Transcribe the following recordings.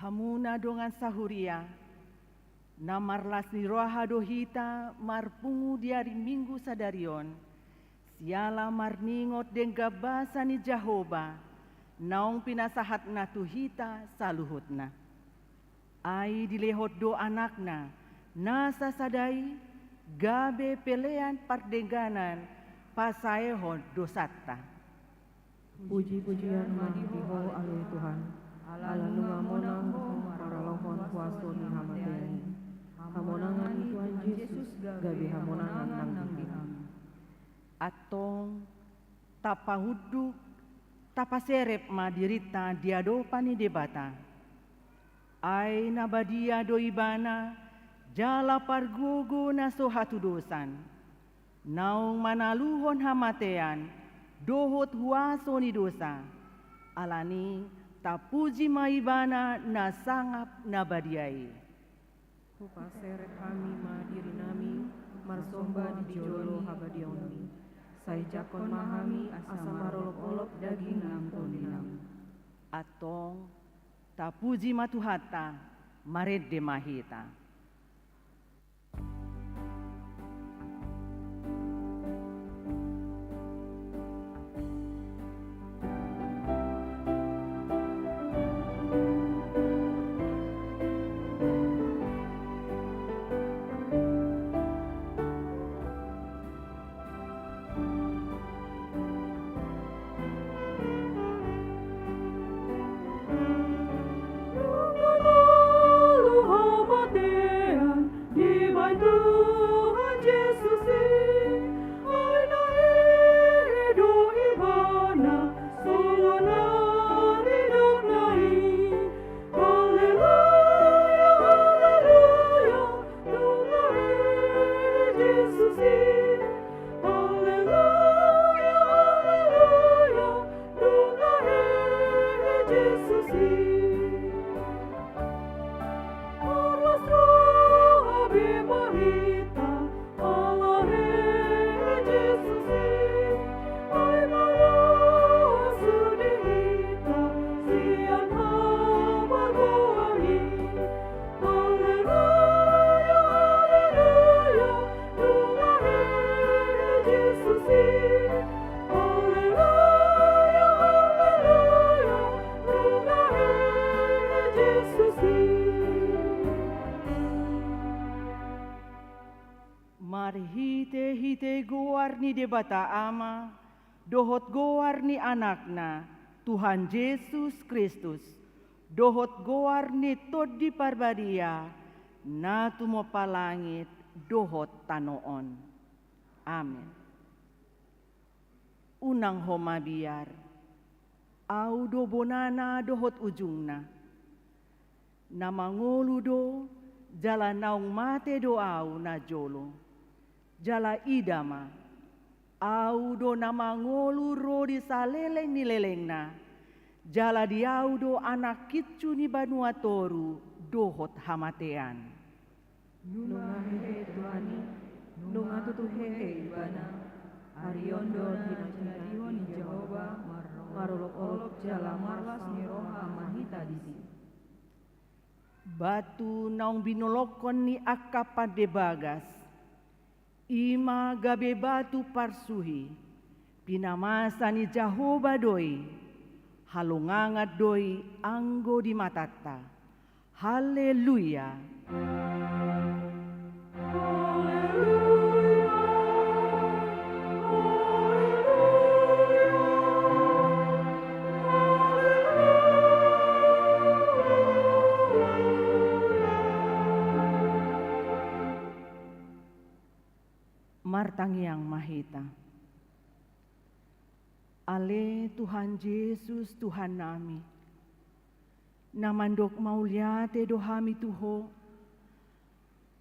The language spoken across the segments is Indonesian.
Hamuna dongan sahuria, namarlas ni roha dohita marpungu diari minggu sadarion, siala marningot deng gabasa ni Jahoba, naong pinasahat na tuhita saluhutna. Ai dilehot do anakna, nasa sadai, gabe pelean pardenganan, pasaehon dosatta. Puji-pujian madiho alui Tuhan, ala lungamonang paralohon kuaso ni hamateani. Hamonangan Tuhan Yesus gabi hamonangan nang diham. Atong tapahuduk tapaserep madirita diadopani debata. Ai nabadia doibana jala pargugu na sohatu dosan. Naung manaluhon hamatean dohot huaso ni dosa. Alani tapuji maibana na sangap nabadiai. Kupaseret kami madiri nami, marsomba di jolo habadionmi. Sai jakon mahami asa marolop-olop daging namtoninam. Atong tapuji matuhata maredde mahita. Hite goar ni debata ama, dohot goar ni anakna, Tuhan Yesus Kristus, dohot goar ni todi parbadia, na tumo palangit, dohot tanoon. Amin. Unang homa biar, au do bonana dohot ujungna, namangolu do, jala naung mate do au na jolo. Jala idama, audo namangolu rodi saleleng ni lelengna, jala diaudo anak kitcu ni banuatoru dohot hamatean. Nunga hehe Tuhani, nunga tutu hehe ibana, ariondo dinajadihon ni Jehova, marolok-olok jala marlas ni roha mahita disi. Batu naung binolokon ni akapan de bagas, ima gabe batu parsuhi, pinamasa ni Jahoba doi, halungangat doi anggo di matata. Haleluya. Martangiang mahita. Ale Tuhan Yesus Tuhan nami, namandok mauliate dohami tuho,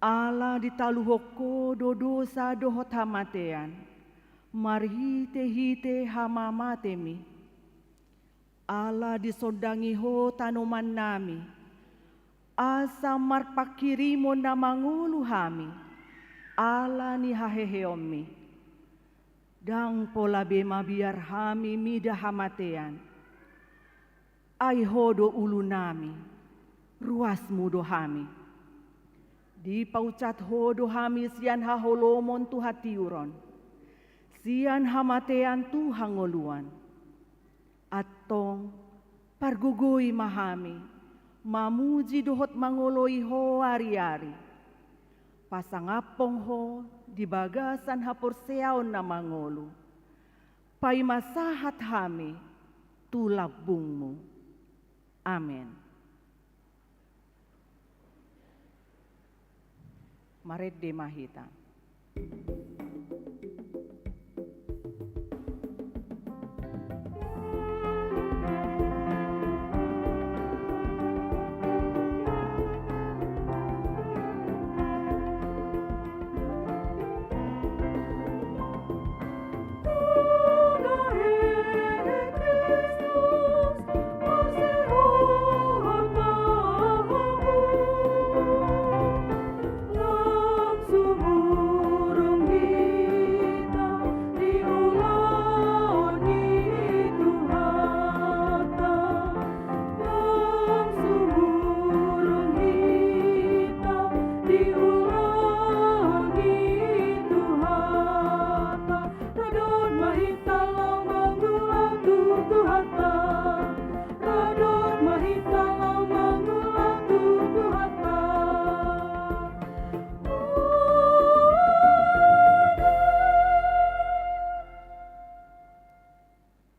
ala ditaluhoko do dosa dohot hamatean, marhite-hite hamamatemi, ala disodangi ho tanoman nami, asa marpakirimo namangulu hami, ala ni haheheomi, dang pola bema biar hami mida hamatean, ai hodo ulu nami, ruasmu dohami. Di paucat ho dohami sian haholomon tu hatiuron, sian hamatean tu hangoluan. Atong pargugui mahami, mamuji dohot mangoloi ho ari-ari. Pasangapong ho di bagasan hapurseaon na mangolu. Pai masahat hami tulabungmu. Amin. Maret de mahita.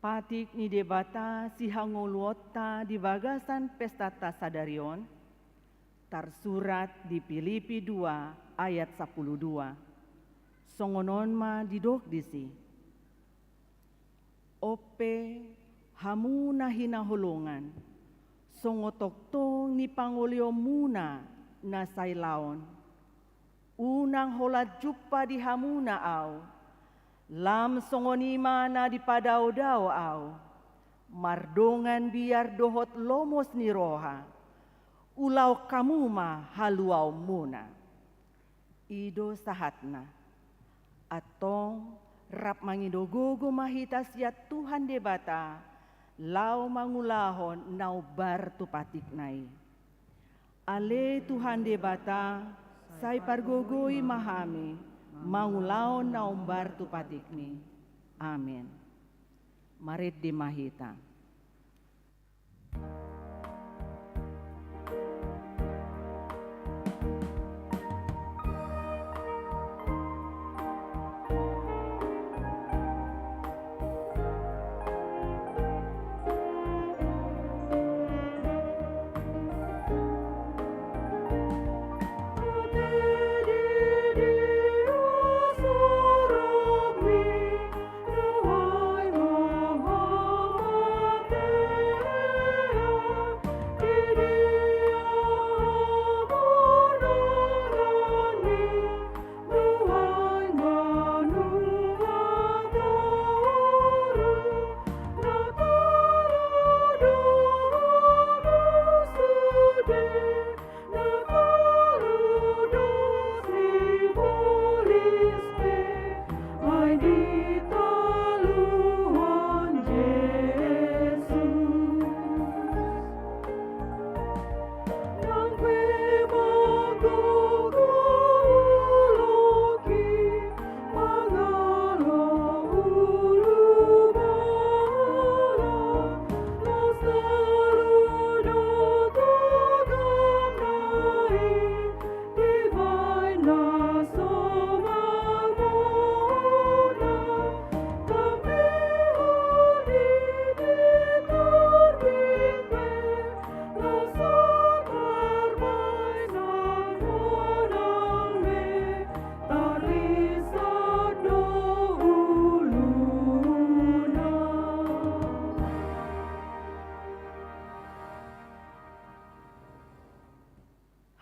Patik ni debata si hangoluota di bagasan pesta tasadarion, tarsurat di Filipi 2 ayat 12. Songonon ma didok disi. Ope hamu na hinahulungan, songotoktong ni pangolio muna na sailaon. Unang holat jupa di hamuna au, lam songonima na di padao-dao au, mardongan biar dohot lomos ni roha, ulau kamu ma haluau muna. Ido sahatna, atong rap mangidogogo mahita siat Tuhan debata, lau mangulahon nau bar tu patik nai. Ale Tuhan debata, sai pargogoi mahami, mangulaon na umbar tu patikmi. Amin. Marit di mahita.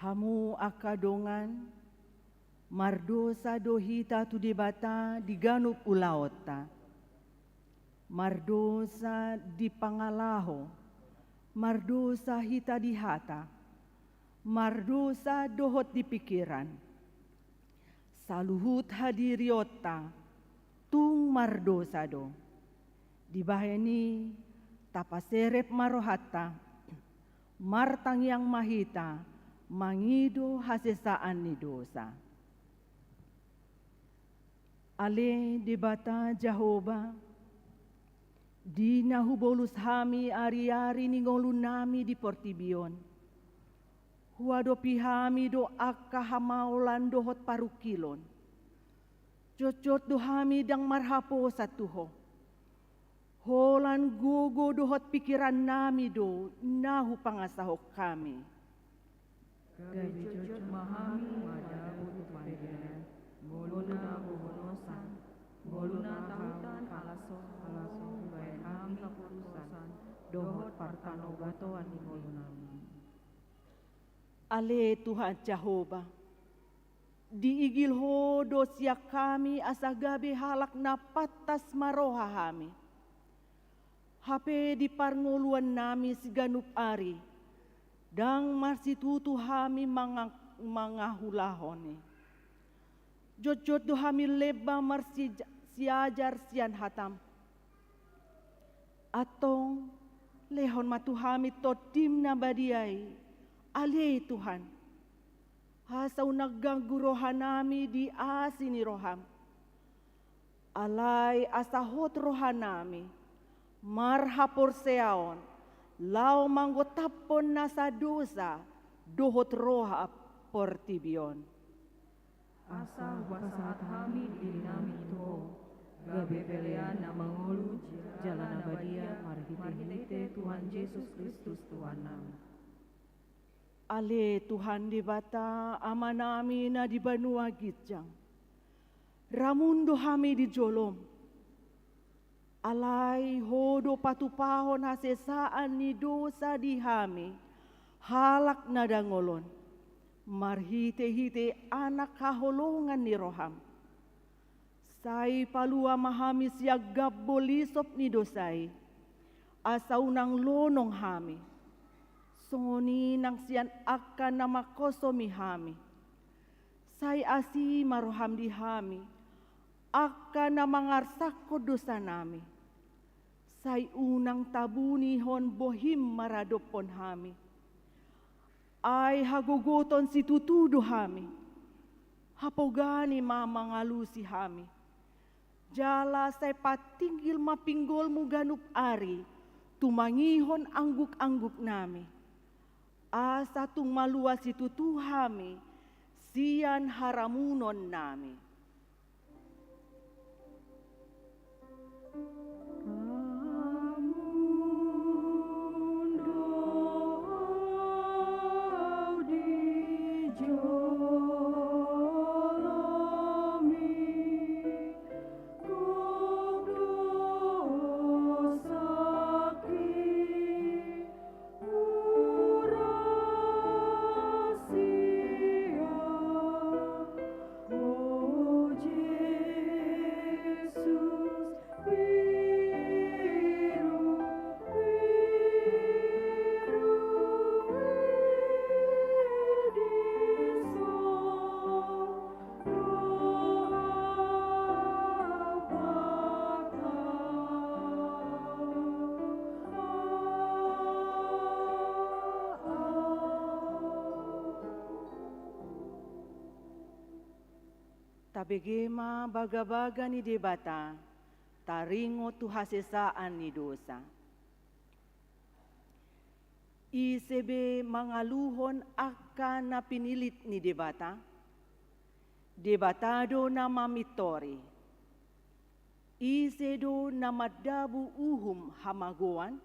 Hamu akadongan, mardosa dohita tu debata di ganup ulaota. Mardosa di pangalaho, mardosa hita di hata, mardosa dohot di pikiran. Saluhut hadiriota, tung mardosa do. Di baheni tapaserep marohata, martang yang mahita, mangido hasesaan ni dosa. Ale di bata Jehovah, di nahubolus hami ari-ari ni ngolu nami di Portibion. Huado pihami do akka hamaulan dohot parukilon. Cocot do hami dang marhapo sa tuho. Holan gogo dohot pikiran nami do nahu pangasahok kami. Gabi cocot mahami madabu tupandian, goluna buhonosan, goluna tahutan alaso bayan kami kapurusan, dohot partano batoan ni golunami. Ale Tuhan Jehovah, diigil ho do siya kami asa gabi halak na patas maroha hami. Hape di parngoluan nami si ganup ari, dang marsitutu hami mga hulahone. Jojot do hami leba siajar sian hatam. Atong lehon matuhami totim na badiay, alay Tuhan. Hasaw nagganggurohan nami di asini roham. Alay asahot rohan nami, marhapor seaon, lao manggotapon na sa dosa, dohot roha Portibion. Asa basahat hami diri nami ito, gabi pelean na mangulu, jalan abadia, marhite Tuhan Yesus Kristus Tuhan nami. Ale Tuhan di bata ama nami na di banua gitjang. Ramundo hami di jolom. Alay hodo patupahon hasesaan ni dosa di hami. Halak na dangolon. Marhite-hite anak kaholongan ni roham. Say palua mahami siya gabbolisop ni dosay. Asaw nang lonong hami. Songoni nang siyan akan na makosomi hami. Say asi maroham di hami. Akan na mangarsak ko dosa nami. Say unang tabunihon bohim maradopon hami. Ay haguguton si tutudo hami. Hapogani mamangalusi hami. Jala say patinggil mapinggol mo ganup ari. Tumangihon angguk-angguk nami. Asa tung maluas itu tuhami, siyan haramunon nami. Tabegema baga-baga ni debata, taringo tu hasesaan ni dosa. Isebe mangaluhon akan na pinilit ni debata, debatado na mamitori. Isedo na madabu uhum hamagoan,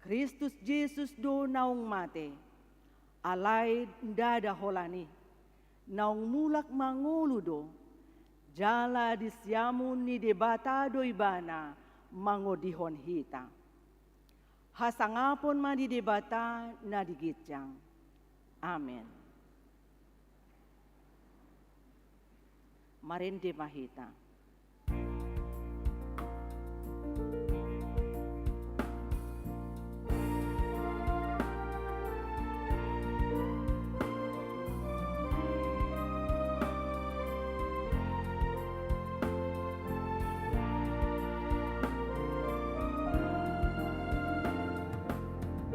Kristus Jesus do naung mate, alay dada holani. Naung mulak manguludo, jala disyamun ni debatado ibana mangodihon hita. Hasangapon ma di debata na digitjang. Amen. Marende mahita.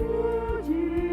Puji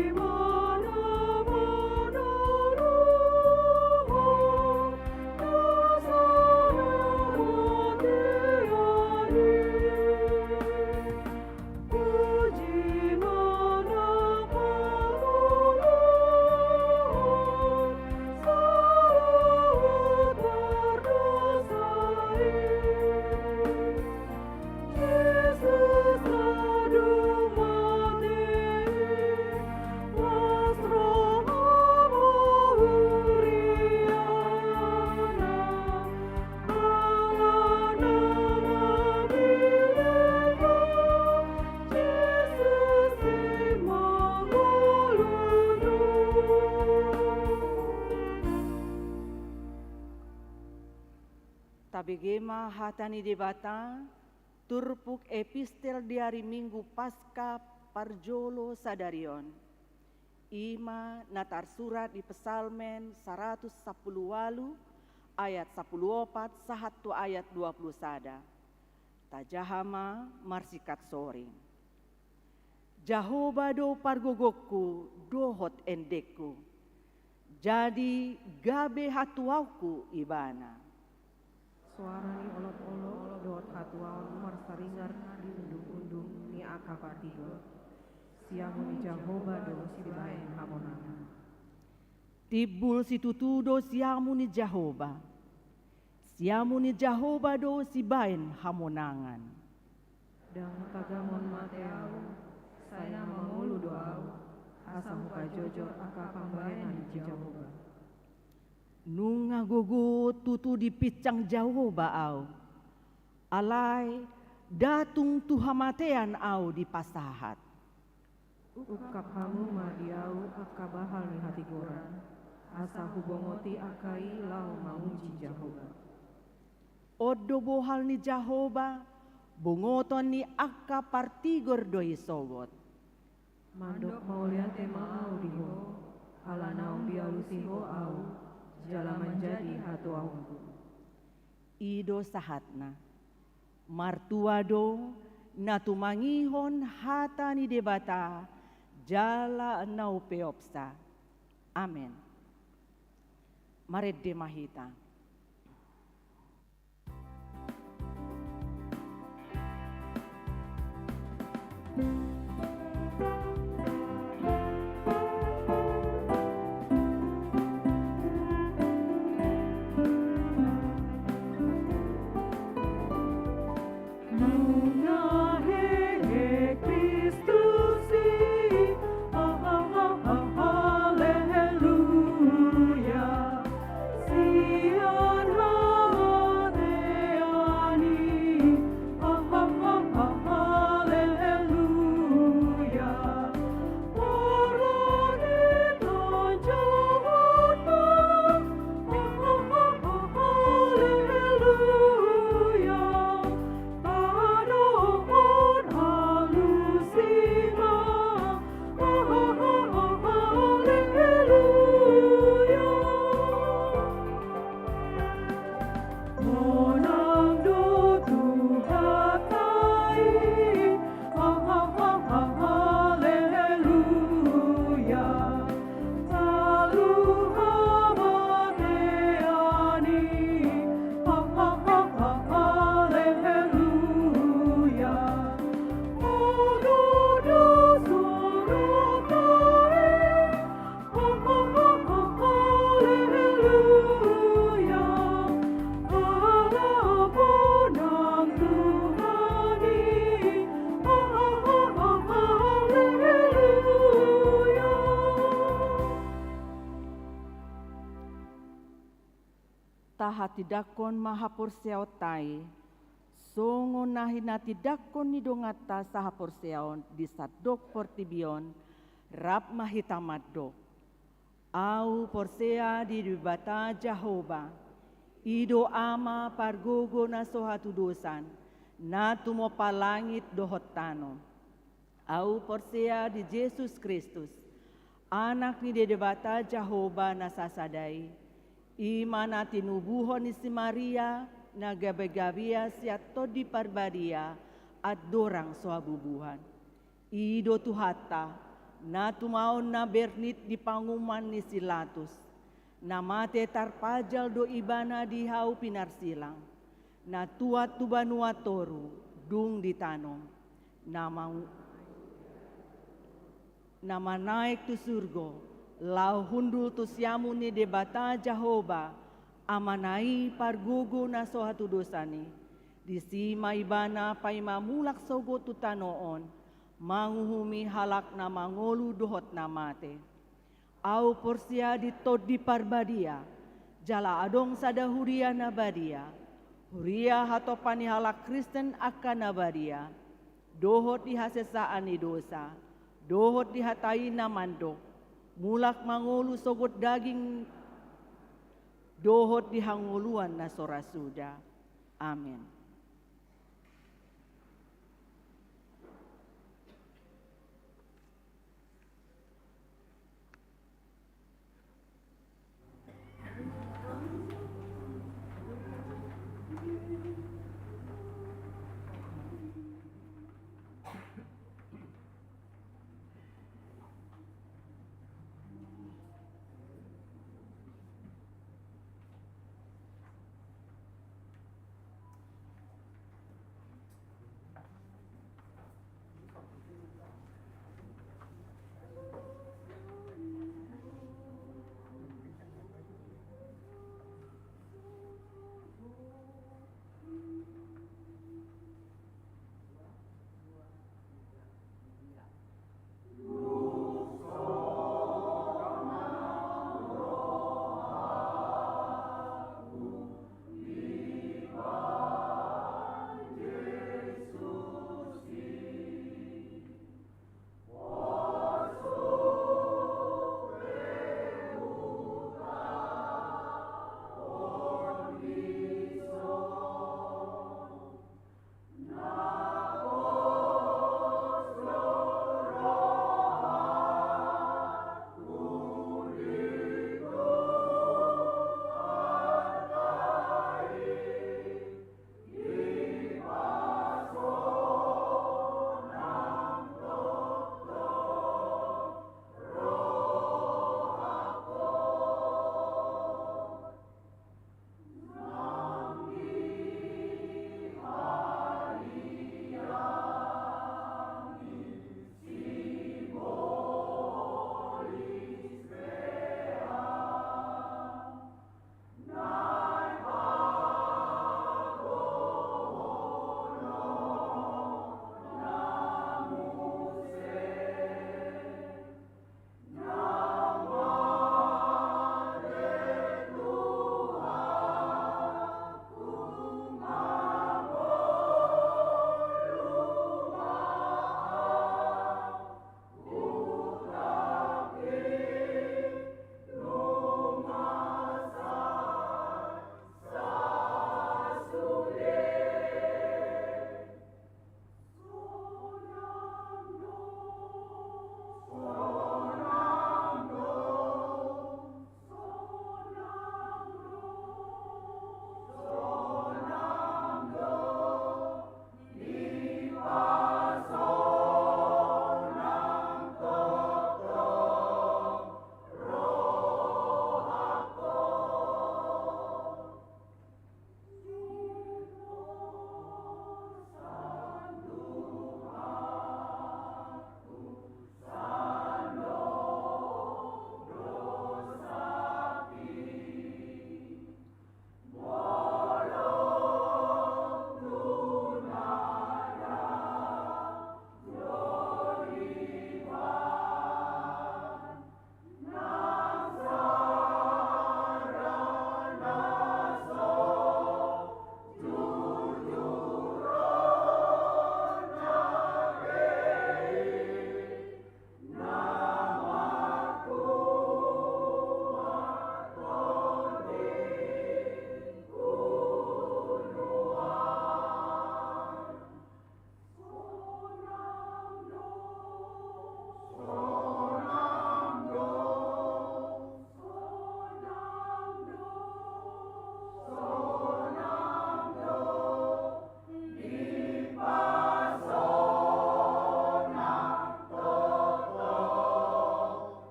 Gema hatani debata, turpuk epistel di hari Minggu Pasca Parjolo Sadarion. Ima natar surat di Pesalmen 110 ayat 14 sahatu ayat 20 sada. Tajahama marsikat soring. Jahoba do pargogokku dohot endekku. Jadi gabe hatuauku ibana. Suara ni olot-olot dot hatuaon marsaringar di undung-undung ni akapa tigo. Siamu ni Jahoba do sibaen hamonana. Tibul situtudo siamu ni Jahoba. Siamu ni Jahoba do sibaen hamonangan. Dang tagamon mateau, saya mamulu doau, asa muka jojor aka pambayanan di Jahoba. Nunga gogo tutu di picang Jahoba au. Alai datung tuhamatean au di pasahat. Ukap hamu madiau aka bahal ni hati goran, asa hubongoti akai lau mamuji Jahoba. Odo bohal ni Jahoba, bongoton ni akka partigor doi sobot. Mandok mauliate maau diho, ala naung bialusiho au, jala menjadi hatu auku. Ido sahatna, martuado natumangihon hata ni debata, jala nau peopsa. Amen. Maret de mahita. Hatidakon mahapurseotai, songo nahinati dakon ni dongata sahapurseon di sadok portibion, rap mahitamadok. Au porsea di dibata Jahoba, ido ama pargogo na sohatu dosan, na tumopalangit dohotano. Au porsea di Yesus Kristus, anak ni debata Jahoba na sasadai, Imana tinubuhon ni si Maria na gabagabia siya to di parbadia at dorang suabubuhan. Ido tuhata na tumaon na bernit di panguman ni si Latus. Na mate tarpajal do ibana di hau pinarsilang. Na tuat tubanua toru dung di tanong. Na manaik tu surgo. Lau hundul tu siamu ni debata Jahoba, amanai pargugu na sohatu dosani, di si maibana paima mulak sogo tu tanoon, manguhumi halak na mangolu dohot na mate. Au porsia di tod di parbadia, jala adong sada huria na badia, huria hatopani halak Kristen akan na badia, dohot di hasesaan ni dosa, dohot di hatai na mandok, mulak mangolu sogot daging dohot di hanguluan na sorasuda. Amin.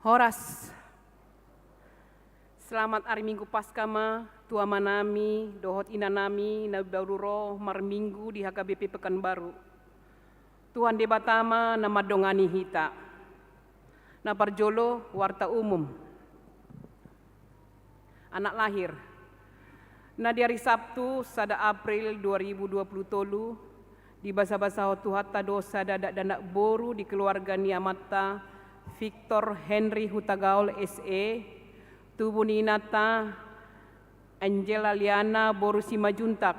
Horas. Selamat hari Minggu Paskama, tua manami, dohot inanami, nabi baruro, mar minggu di HKBP Pekanbaru. Tuhan debatama nama dongani hita. Na parjolo warta umum. Anak lahir. Na di hari Sabtu, sada April 2020 tolu, di basa-basa Tuhata dosa dadak dandak boru di keluarga Niamata, Victor Henry Hutagaul SE, tubuh Ninata, Angela Liana boru Simajuntak,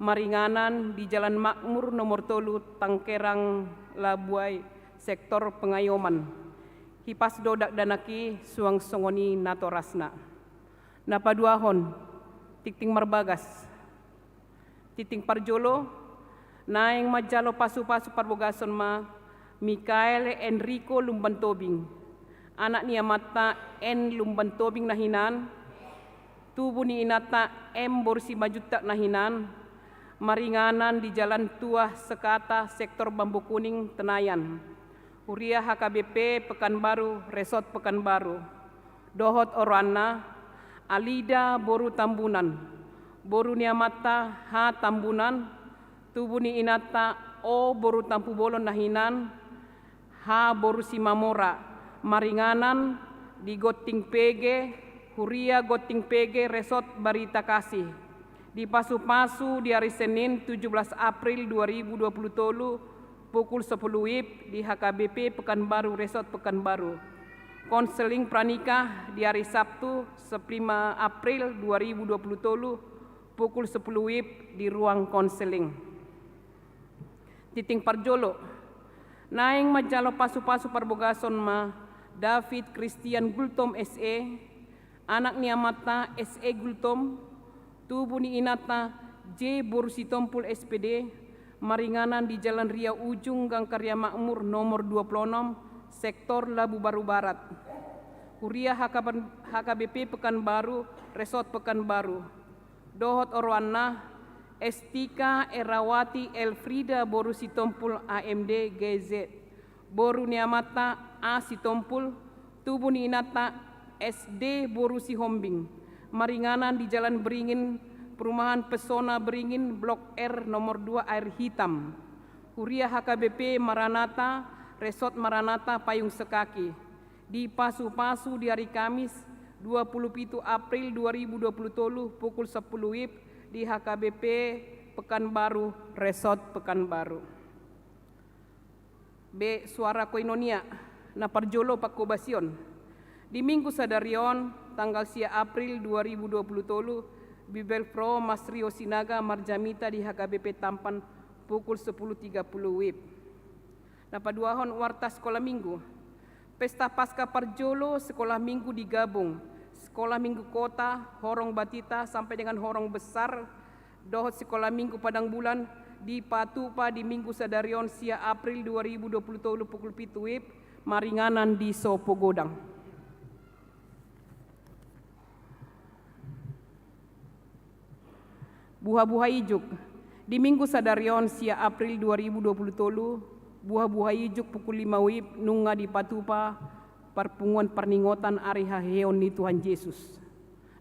maringanan di Jalan Makmur nomor tolu Tangkerang Labuai, sektor Pengayoman. Hipas dodak danaki suang songoni natorasna. Napaduahon, Titing Marbagas, Titing Parjolo, Naeng Majalo Pasu-Pasu Parbogason ma, Mikael Enrico Lumbantobing, anak Niamata N Lumbantobing nahinan, tubuh ni Inata M Borsi Majutak nahinan, maringanan di Jalan Tua Sekata, sektor Bambu Kuning, Tenayan. Huria HKBP Pekanbaru, Resort Pekanbaru. Dohot Orana, Alida boru Tambunan, boru Niamata H Tambunan, tubuh ni Inata O boru Tampu Bolon nahinan, H boru Simamora, maringanan di Goting PG, Huria Goting PG Resort Barita Kasih. Di Pasu-Pasu di hari Senin 17 April 2020 pukul 10 WIB di HKBP Pekanbaru Resort Pekanbaru. Konseling pranikah di hari Sabtu 15 April 2020 tolu pukul 10 WIB di ruang konseling. Titing Parjolo, Naeng Majalo Pasu-Pasu Parbogason ma, David Christian Gultom SE, anak Niamata SE Gultom, tubuh ni Inata J Bursi Tompul SPD, maringanan di Jalan Ria Ujung Gang Karya Makmur nomor 26, sektor Labu Baru Barat. Huria HKBP Pekanbaru, Resort Pekanbaru. Dohot Orwana, Estika Erawati Elfrida Boru Sitompul AMD GZ. Boru Niamata A Sitompul, tubuh ni Inata SD Boru Sihombing. Maringanan di Jalan Beringin, Perumahan Pesona Beringin, Blok R nomor 2 Air Hitam. Huria HKBP Maranata, Resort Maranata Payung Sekaki. Di Pasu-Pasu di hari Kamis 27 April 2020 tolu pukul 10 WIB di HKBP Pekanbaru Resort Pekanbaru. B. Suara Koinonia na Parjolo Pakobasion. Di Minggu Sadarion tanggal sia April 2020 tolu Bibel Pro Masrio Sinaga Marjamita di HKBP Tampan pukul 10.30 WIB. Napaduahon warta sekolah minggu. Pesta Pasca Parjolo sekolah minggu digabung. Sekolah minggu kota, horong batita sampai dengan horong besar. Dohot sekolah minggu Padang Bulan di Patupa di Minggu Sadarion sia April 2020 tolu pukul 7 WIB. Maringanan di Sopo Godang. Buah-buah ijuk di Minggu Sadarion sia April 2020 tolu buah-buah ijuk pukul 5 WIB nunga di Patupa perpunguan perningotan ari haheon ni Tuhan Yesus.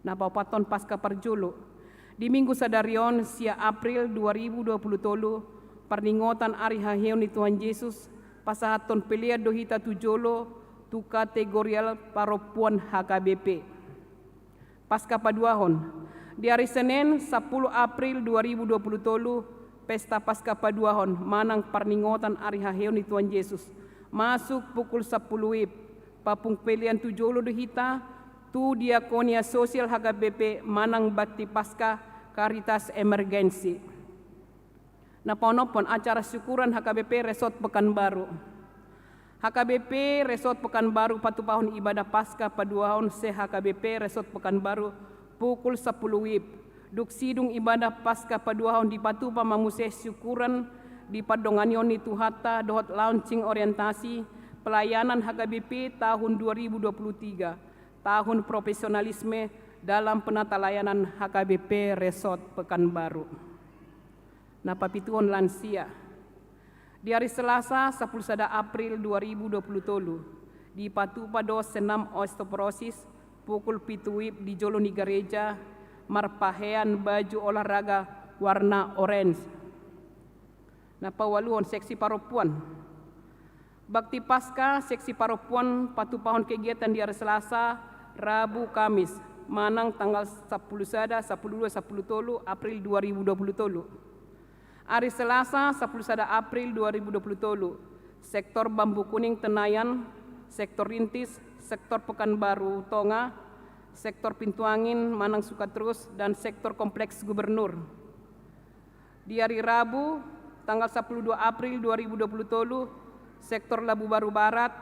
Napapaton Pasca Parjolo di Minggu Sadarion sia April 2020 tolu perningotan ari haheon ni Tuhan Yesus pasahaton pelia dohita tujolo tu kategorial paropuan HKBP. Pasca Paduahon di hari Senin 10 April 2020 tolu Pesta Pasca Paduahon manang perningotan ari haheon ni Tuhan Yesus. Masuk pukul 10 WIB. Papung pelian tujolo dohita tu diakonia sosial HKBP manang bakti pasca Karitas Emergensi. Naponopon acara syukuran HKBP Resort Pekanbaru. HKBP Resort Pekanbaru patupahon ibadah Pasca Paduahon se HKBP Resort Pekanbaru pukul 10 WIB. Duk sidung ibadah Pasca Paduahon di Patupa mamuse syukuran di Padonganyoni Tuhata dohot launching orientasi pelayanan HKBP tahun 2023, tahun profesionalisme dalam penata layanan HKBP Resort Pekanbaru. Napapituon lansia. Di hari Selasa 10 April 2020 tolu di Patu Pado senam osteoporosis, pukul 7 WIB di Jolo ni gereja, marpahean baju olahraga warna orange. Napawaluhon seksi paropuan. Bakti Pasca seksi paropuan patu pahon kegiatan di hari Selasa, Rabu, Kamis, manang tanggal 10 sada, 12, 10 tolu April 2020 tolu. Hari Selasa 10 sada April 2020 tolu, sektor Bambu Kuning Tenayan, sektor Rintis, sektor Pekanbaru Tonga, sektor Pintu Angin Manang Sukaterus, dan sektor Kompleks Gubernur. Di hari Rabu tanggal 12 April 2020 tolu, sektor Labu Baru Barat,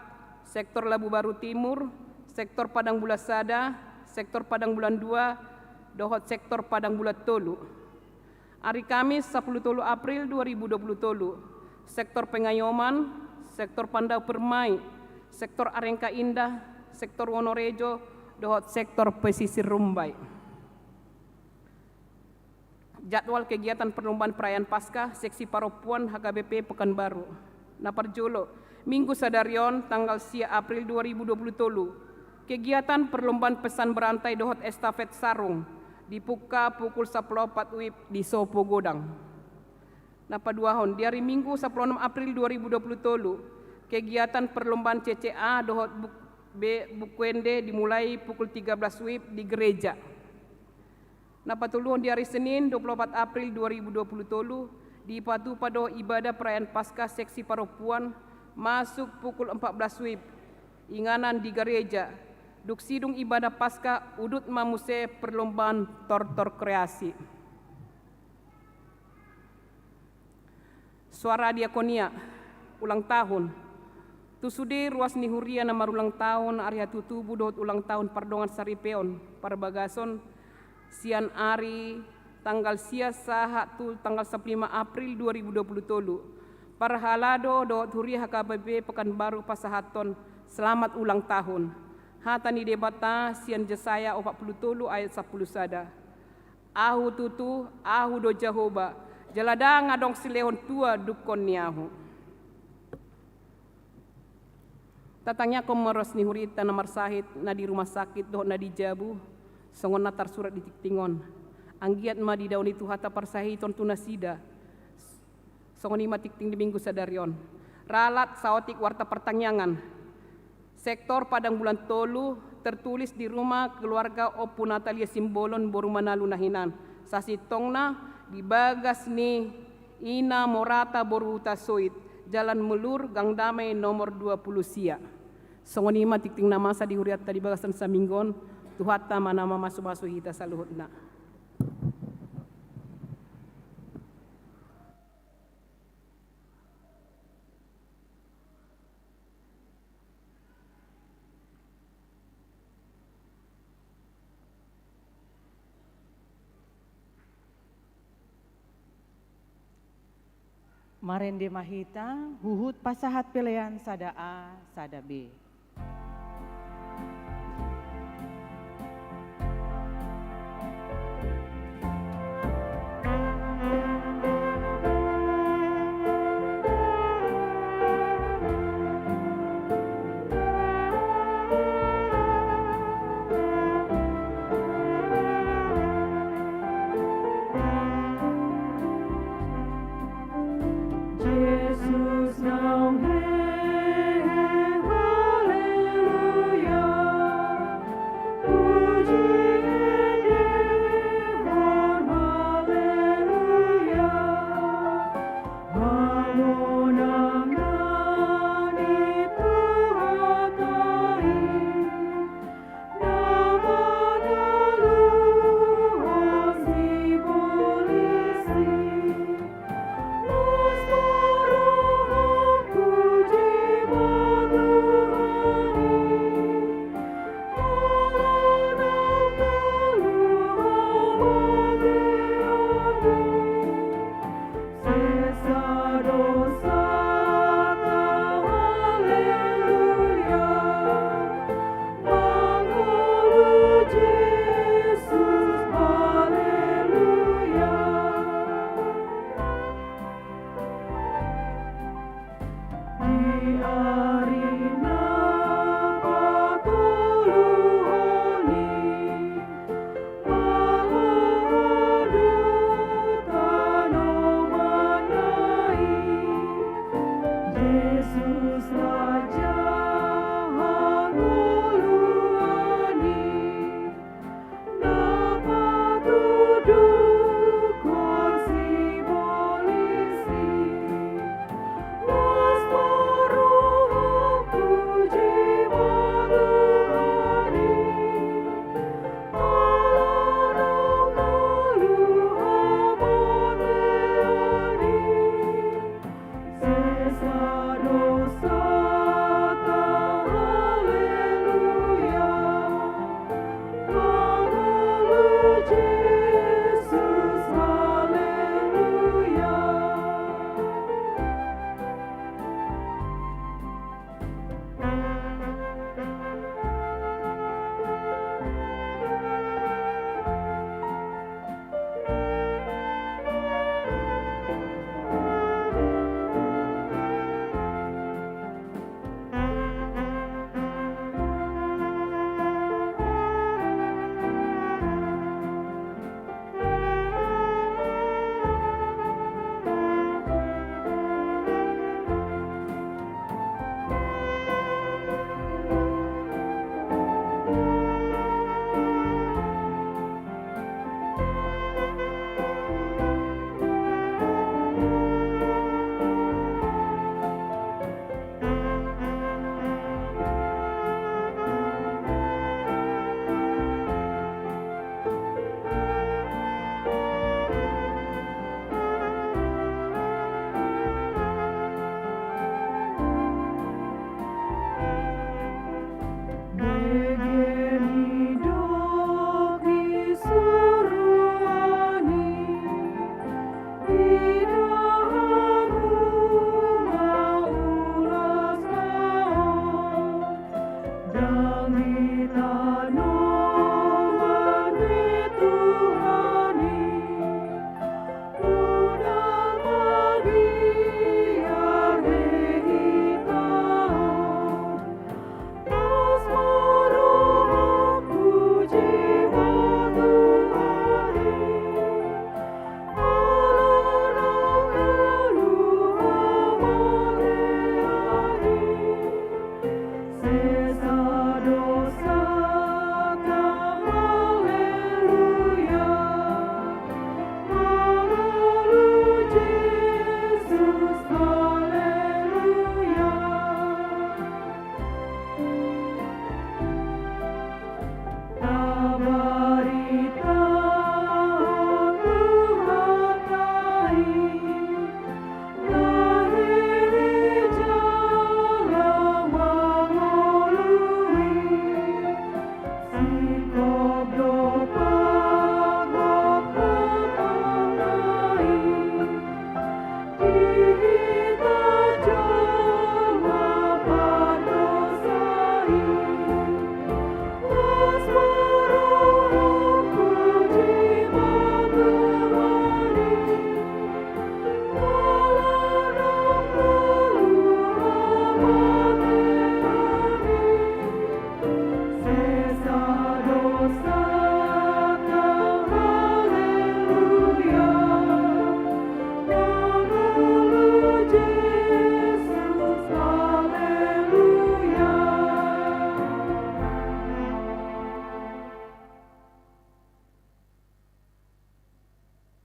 sektor Labu Baru Timur, sektor Padang Bulat Sada, sektor Padang Bulan 2, dohot sektor Padang Bulat Tolu. Hari Kamis 10 tolu April 2020 tolu, sektor Pengayoman, sektor Pandau Permai, sektor Arengka Indah, sektor Wonorejo, dohot sektor Pesisir Rumbai. Jadwal kegiatan perlombaan perayaan Paskah seksi paropuan HKBP Pekanbaru. Naparjolo, Minggu Sadarion tanggal 10 April 2020 tolu. Kegiatan perlombaan pesan berantai dohot estafet sarung dibuka pukul 14 WIB di Sopo Godang. Napaduahon, di hari Minggu 16 April 2020 tolu. Kegiatan perlombaan CCA dohot Bukwende dimulai pukul 13 WIB di gereja. Napatuluhon di hari Senin 24 April 2020 tolu, di Patu Pado ibadah perayaan Paskah seksi paropuan masuk pukul 14 WIB. Inganan di gereja, duksidung ibadah Paskah udut mamuse perlombaan tortor kreasi. Suara diakonia, ulang tahun. Tusude ruas nihuria nama ulang tahun Arya Tutubu dohot ulang tahun Pardongan Saripeon, Parbagason, Sian Ari, tanggal sia sahatu tanggal 15 April 2020 tolu. Parhalado dohot huri HKBP Pekanbaru Pasahaton, selamat ulang tahun. Hatani debata sian Jesaya 40 tolu ayat 10 sada. Ahu tutu, ahu do Jehoba, jalada ngadong silehon tua dukon niahu. Tatangnya komeros ni hurita namar sahit na di rumah sakit dohot na di Jabu, songon natar surat di Tiktingon. Anggiat ma di daun itu hata parsahi ton tunasida. Songon ima tikting di Minggu Sadarion. Ralat saotik warta pertanyaan. Sektor Padang Bulan Tolu tertulis di rumah keluarga Opu Natalia Simbolon Borumanalu Nahinan. Sasi tongna di bagas ni Ina Morata Boruta Soit. Jalan Melur Gang Damai nomor 20 Sia. Songon ima tikting namasa di huriat tadi bagasan saminggon. Tuhata manama masu-masu hita saluhutna. Marende mahita, huhut pasahat pelean sada A, sada B. Jesus não erra.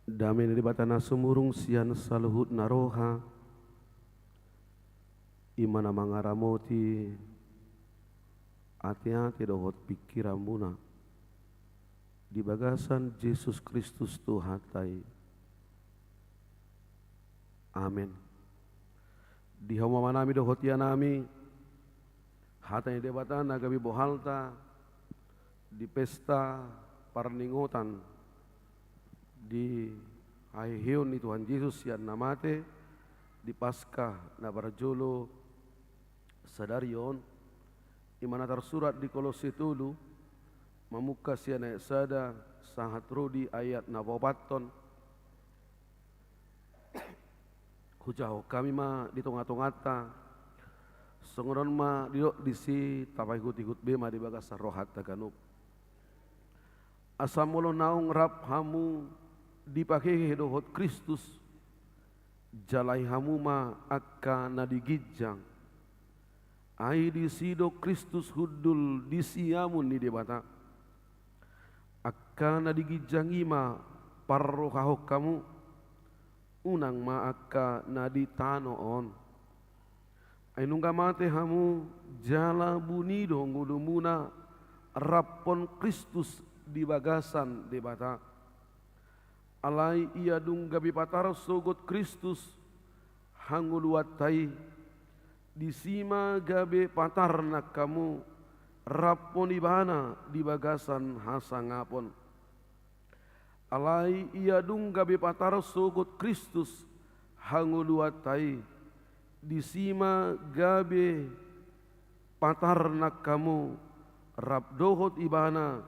Damai di batana sumurung sian saluhut naroha imana mangaramoti hati-hati dohot pikiran muna di bagasan Yesus Kristus Tuhatai. Amin. Di homa manami dohot yanami hatay debatan agabi bohalta di pesta parningotan di ahihion ni Tuhan Yesus yang namate di Paskah na barjolo sadarion imana tersurat di Kolose tulu mamuka sian ayat sada sangat rudi ayat na bobaton hujau kami ma di tonga-tongata songoron ma di si tapai ikut bema di bagasa rohat taganuk asamolo naung rap hamu dipakai dohot Kristus jalai hamu ma akka nadigijang ai di sido Kristus hudul di siamun ni debata akka nadigijang ima parrohahok kamu unang ma akka naditano on ai nungga mate hamu jala bunido ngudumuna rapon Kristus di bagasan debata alai ia dung gabi patar sogot Kristus hanguluatai di sima gabe patar nak kamu rapon ibana di bagasan hasangapon alai ia dung gabe patar sogot Kristus hanguluatai di sima gabe patar nak kamu rap dohot ibana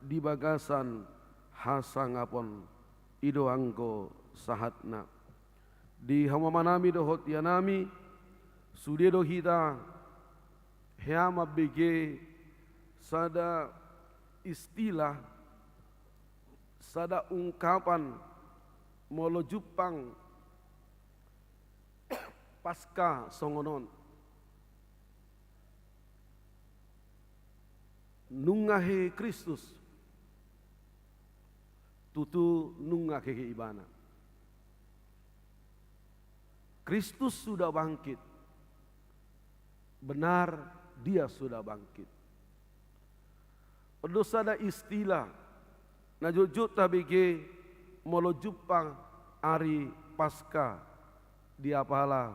di bagasan hasangapon ido angko sahatna di hamamanami dohot yanami sudedo hita heama bege sada istilah sada ungkapan molo Jepang pasca songonon nungahe Kristus tutu nunga keke ibana. Kristus sudah bangkit. Benar dia sudah bangkit. Berdosa ada istilah najujut tabige molo Jepang ari pasca di apala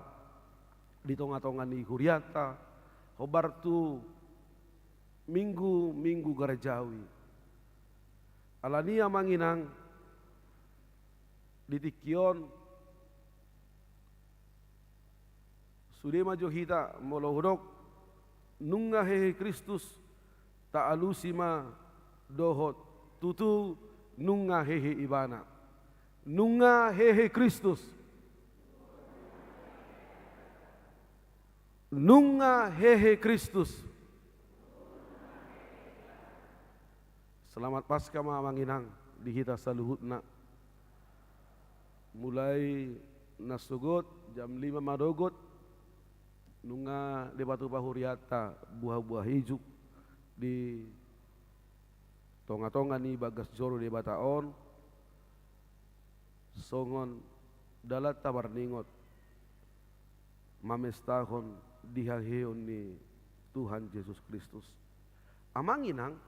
di tonga-tonga ni huriata hobartu minggu gerejawi alania manginang di tikion sudema johita molohudok nunga hehe Kristus ta alusima dohot tutu nunga hehe ibana nunga hehe Kristus nunga hehe Kristus. Selamat Paskah manginang di hita saluhutna. Mulai nasugot jam 5 madogot nunga di batu pahuriata buah-buah hijau di tonga-tonga ni bagas joro di bataon songon dalat tabar ningot mamestahon dihaheon ni Tuhan Yesus Kristus. Amanginang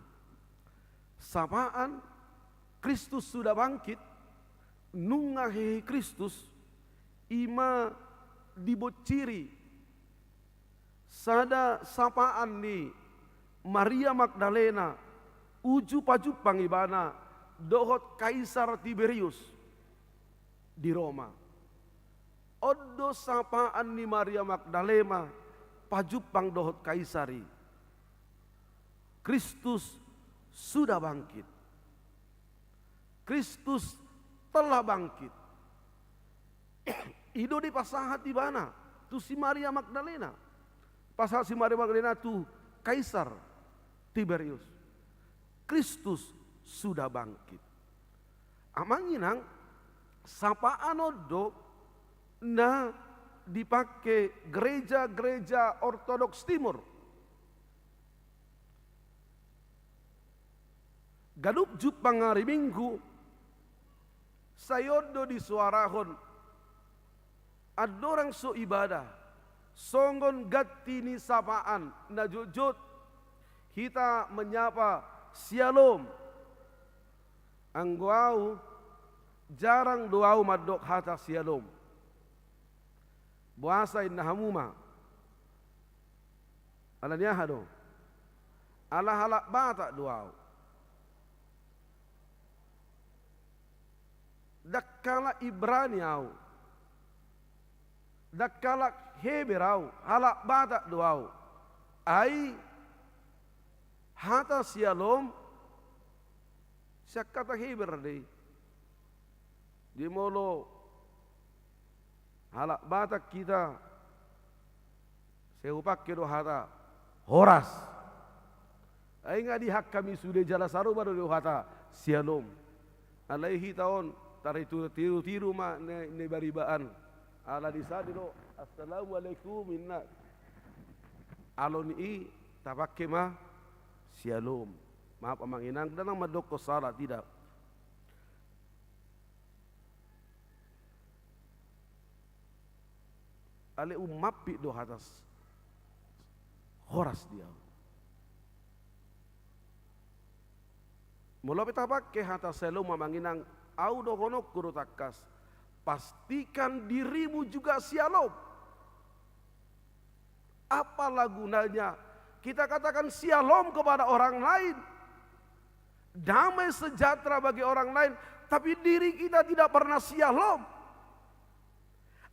sapaan Kristus sudah bangkit nungahe Kristus ima dibociri sada sapaan ni Maria Magdalena uju paju pangibana dohot Kaisar Tiberius di Roma odo sapaan ni Maria Magdalena paju pang dohot Kaisari Kristus sudah bangkit. Kristus telah bangkit. Ido di pasahat di mana? Tu si Maria Magdalena. Pasahat si Maria Magdalena tu Kaisar Tiberius. Kristus sudah bangkit. Amanginang sapaan odo na dipakai gereja-gereja Ortodoks Timur. Gadup Jepang hari Minggu sayodo di suarahon, adorang so ibadah, songon gatini sapaan, najujut, kita menyapa Shalom. Angguau jarang doau madok hata Shalom. Buasa inna hamuma. Alanya hado. Ala halak bata doau. Dakkala Ibrani au. Dakkala Heberau, halak bata doau. Ai hata Shalom siya kata Heber deh. Di molo halak batak kita seupak kedo hata horas. Ay nga di hak kami sudah jala saru baru do hata Shalom. Alaihi taon tari tiru ma ne baribaan. Ala di sadiro assalamualaikum minna. Alon i tapakke ma Shalom. Maaf amanginang dan madok ko salah tidak. Ale umapi do hatas horas dia. Mula pitapak ke hatas Shalom amanginang au do kono kuru takas. Pastikan dirimu juga Shalom. Apalah gunanya kita katakan Shalom kepada orang lain, damai sejahtera bagi orang lain, tapi diri kita tidak pernah Shalom.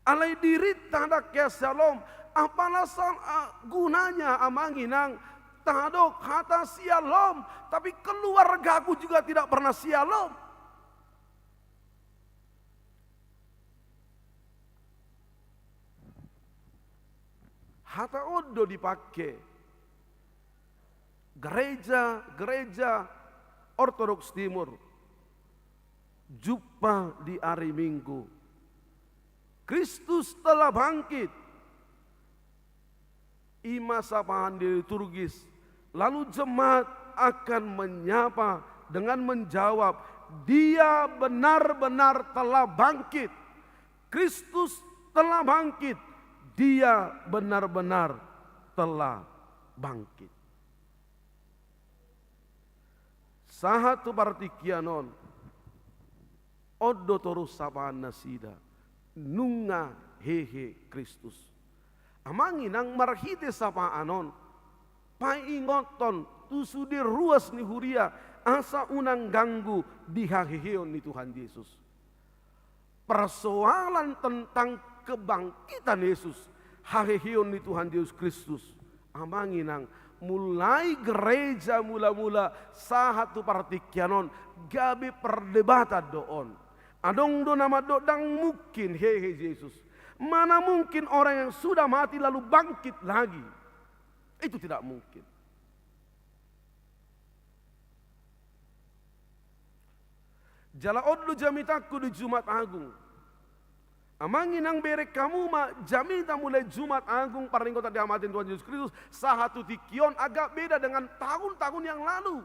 Alai diri tanda ke Shalom, apalah gunanya amanginang tadok kata Shalom, tapi keluargaku juga tidak pernah Shalom. Hata odo dipakai gereja Ortodoks Timur jumpa di hari Minggu. Kristus telah bangkit. Ima sapaan di liturgis. Lalu jemaat akan menyapa dengan menjawab, Dia benar-benar telah bangkit. Kristus telah bangkit. Dia benar-benar telah bangkit. Sahatu partikianon odo torus sapaan nasida nunga hehe Kristus. Amanginang marhite sapaanon paingoton tusudi ruas ni huria asa unang ganggu dihaheheon ni Tuhan Yesus. Persoalan tentang kebangkitan Yesus, haheheon ni Tuhan Yesus Kristus. Amanginang mulai gereja mula-mula sahatu partikianon gabe perdebatan doon. Adong do nama do dang mungkin hehe Yesus. Mana mungkin orang yang sudah mati lalu bangkit lagi? Itu tidak mungkin. Jala odlu jamitaku di Jumat Agung. Amanginang berek kamu ma jamita mulai Jumat Agung paringkota diamatin Tuhan Yesus Kristus sahatu tikion agak beda dengan tahun-tahun yang lalu.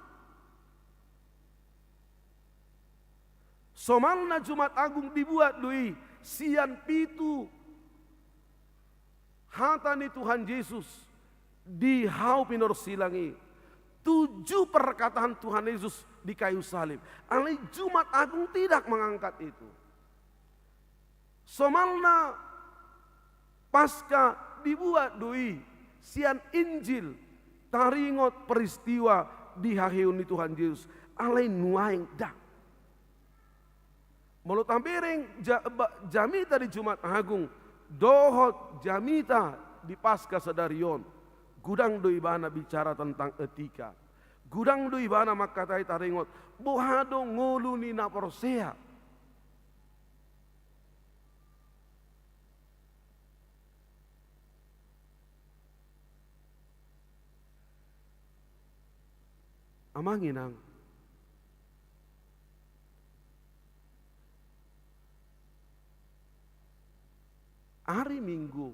Somalna Jumat Agung dibuat dui sian pitu hatani Tuhan Yesus di hau pinor silangi 7 perkataan Tuhan Yesus di kayu salib. Alai Jumat Agung tidak mengangkat itu. Somalna pasca dibuat dui sian Injil taringot peristiwa di haheuni Tuhan Yesus. Alai nuaing dak. Mulut tampiring jamita di Jumat Agung, dohot jamita di Pasca Sedarion. Gudang doi bana bicara tentang etika. Gudang doi bana makatai taringot, bohado ngulu ni naporsea. Amanginang hari Minggu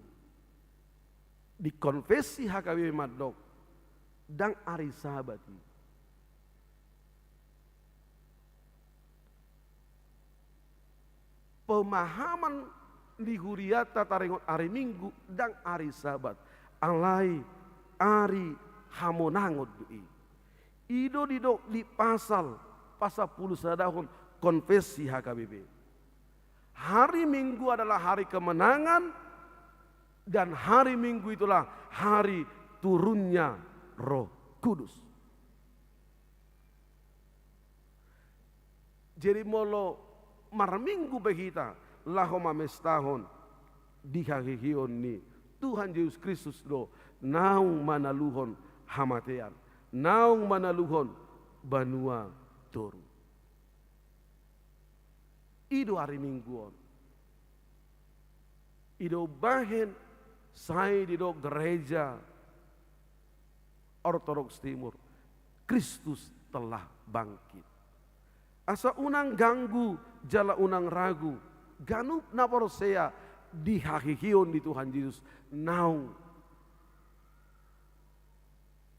di konfesi HKBP Madok dan hari Sabati. pemahaman di huriata tarengot hari Minggu dan hari Sabat alai hari hamonangot dui. Ido di pasal 10 sadahun konfesi HKBP. Hari Minggu adalah hari kemenangan dan hari Minggu itulah hari turunnya Roh Kudus. Jadi molo marminggu begita lahoma mestahon di hakikion ni Tuhan Yesus Kristus do naung manaluhon hamatean, naung manaluhon banua toru. Ido hari Mingguon. Ido bahen saya di do gereja Ortodoks Timur. Kristus telah bangkit. Asa unang ganggu, jala unang ragu. Ganup naporosea di hakikion di Tuhan Yesus. Naung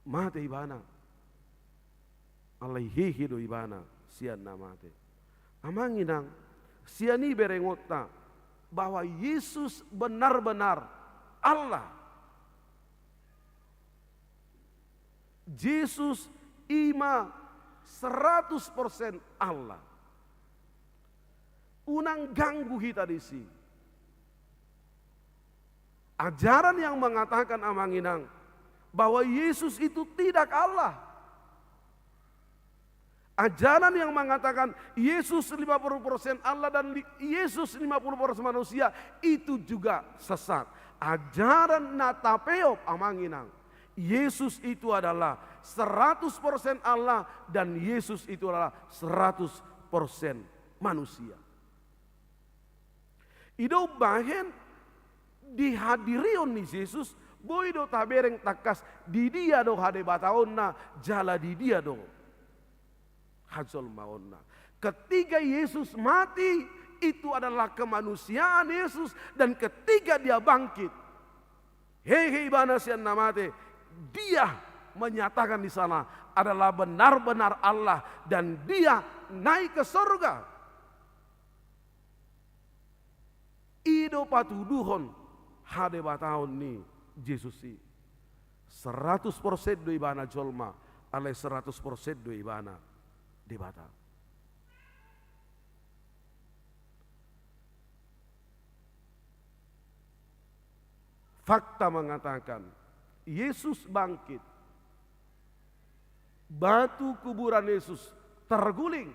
mate ibana. Alaihihi do ibana sian namate. Amanginang siani berengota bahwa Yesus benar-benar Allah. Yesus ima 100% Allah. Unang ganggu kita di sini. Ajaran yang mengatakan amanginang bahwa Yesus itu tidak Allah. Ajaran yang mengatakan Yesus 50% Allah dan Yesus 50% manusia itu juga sesat. Ajaran natapeop amanginang. Yesus itu adalah 100% Allah dan Yesus itu adalah 100% manusia. Ido bahen dihadirion ni Yesus, boy do tabereng takas di dia do hade bataonna jala di dia do. Hajol maonna. Ketika Yesus mati itu adalah kemanusiaan Yesus dan ketika dia bangkit, hei banasian namate, dia menyatakan di sana adalah benar-benar Allah dan dia naik ke surga. Ido patuduhon hade batahun ni Yesus si 100% do ibana jolma ale 100% do ibana di bata. Fakta mengatakan Yesus bangkit. Batu kuburan Yesus terguling.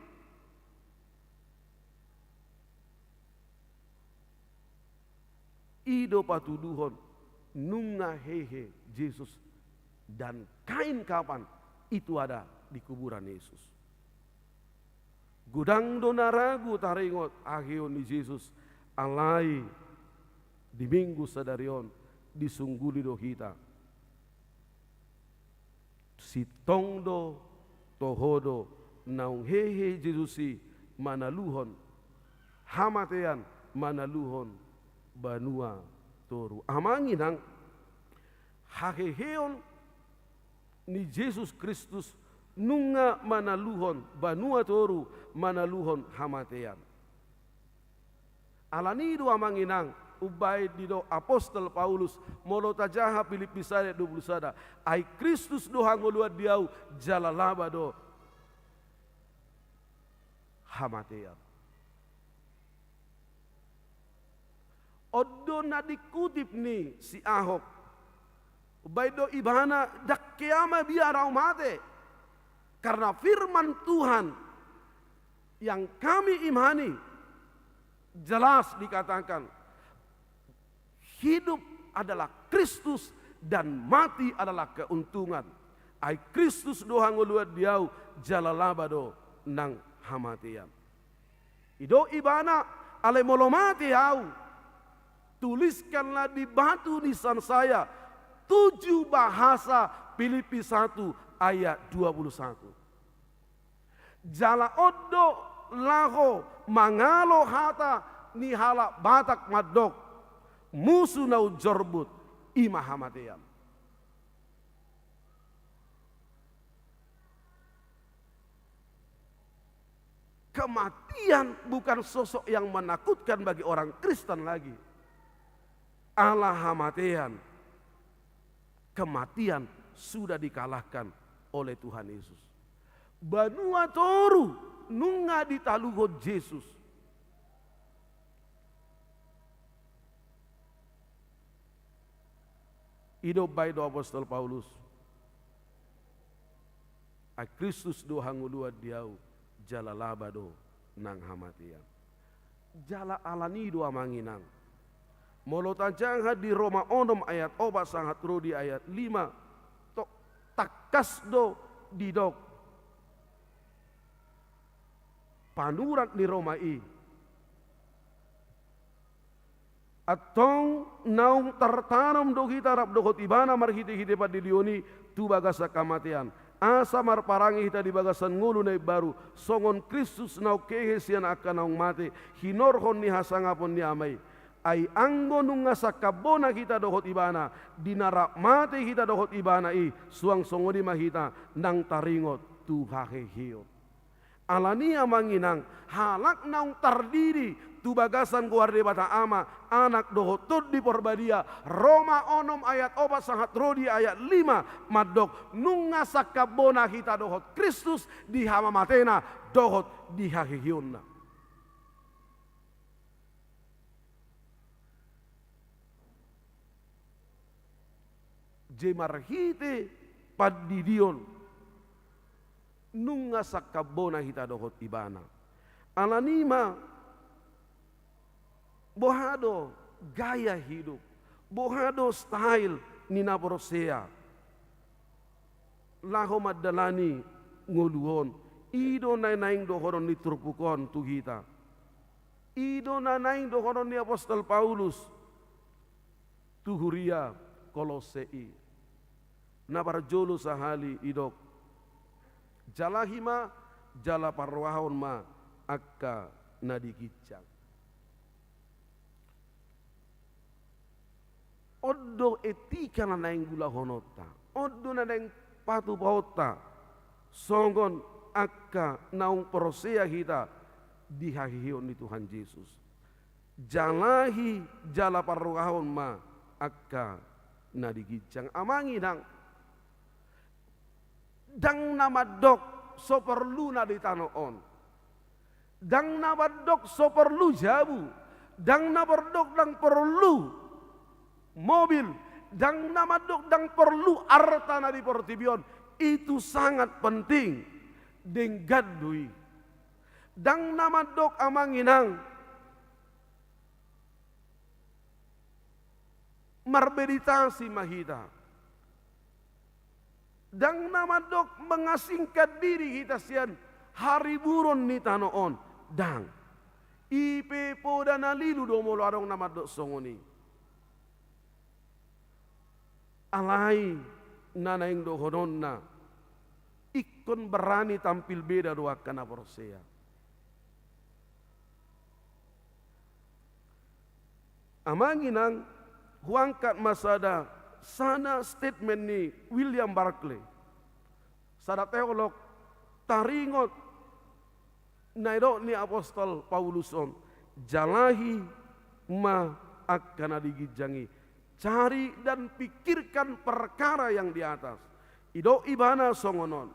Ido patuduhon nunga hehe Yesus dan kain kapan itu ada di kuburan Yesus. Gudang dona ragu taringot ahion di Yesus alai di minggu sadarion disungguli do kita. Si tongdo tohodo naung hehe Jesusi manaluhon hamatean manaluhon banua toru. Amanginang haheheon ni Yesus Kristus nunga manaluhon banua toru manaluhon hamatean. Alanido amanginang ubay dido apostol Paulus molo tajaha Filipi 21 ai Kristus do hangolua diau jalalaba do hamatean. Odo na dikutip ni si Ahok ubay do ibana dak kiama biarau mate karena firman Tuhan yang kami imani jelas dikatakan hidup adalah Kristus dan mati adalah keuntungan. Ai Kristus dohang uluat diau jalalabado nang hamatian. Ido ibana ale molo mati hau. Tuliskanlah di batu nisan saya 7 bahasa Filipi 1 ayat 21. Jala odo laho mangalo hata ni hala batak madok musuh nau jorbut imahamatean. Kematian bukan sosok yang menakutkan bagi orang Kristen lagi. Allah hamatian. Kematian sudah dikalahkan oleh Tuhan Yesus. Banua toru nunga ditalugo Yesus. Hidup baik do apostol Paulus. A Kristus do hangulua diau jala labado nang hamatian. Jala alani do amanginang. Molotajangha di Roma 6 ayat 4 sangat rodi ayat 5 tok takas do didok panurat di Roma i atong naung tertanam do kita rap do ibana marhiti hite padilioni tu bagasa kamatian asa marparangi hita di bagasan ngulu na baru songon Kristus nau kehe sian akan naung mate hinorhon ni hasangapon ni amai ai anggo nunga sakabona kita dohot ibana dinarak mate kita dohot ibana i suang songodi mahita nang taringot tuhahe hiot alania manginang halak naung tardiri tu bagasan guarde bata ama anak dohot tud di porbadia Roma 6 ayat 4 sangat rodi ayat 5 madok nunga sakabona kita dohot Kristus di hama matena dohot di hahihionna. Jemarhite padidion nunga sakabona hita dohot ibana alanima bohado gaya hidup bohado style nina porosea laho madalani ngoluhon ido naing dohoron ni turpukon tu hita ido naing dohoron ni apostol Paulus tuhuria Kolosei na parjolo sahali idok jalahima jala parwahon ma akka nadigicang oddo etika na naing gula honota oddo na naing patu paota songon akka naung prosea kita dihahihion ni Tuhan Yesus jalahi jala parwahon ma akka nadigicang amangi dang nama dok so perlu na ditanoon dang nama dok so perlu jabu dang nama dok dang perlu mobil dang nama dok dang perlu arta na di portibion itu sangat penting deng gadui dang nama dok amanginang marbeditasi mahita dang nama dok mengasingkan diri kita sian hari buron ni tanoon dang ipe poda nalilu do molo adong nama dok songoni alai nanaing do hononna ikon berani tampil beda do akan aporsea amanginang huangkat masada sana statement ni William Barclay sada teolog taringot nairo ni apostol Pauluson jalahi ma akan digijangi cari dan pikirkan perkara yang di atas ido ibana songonon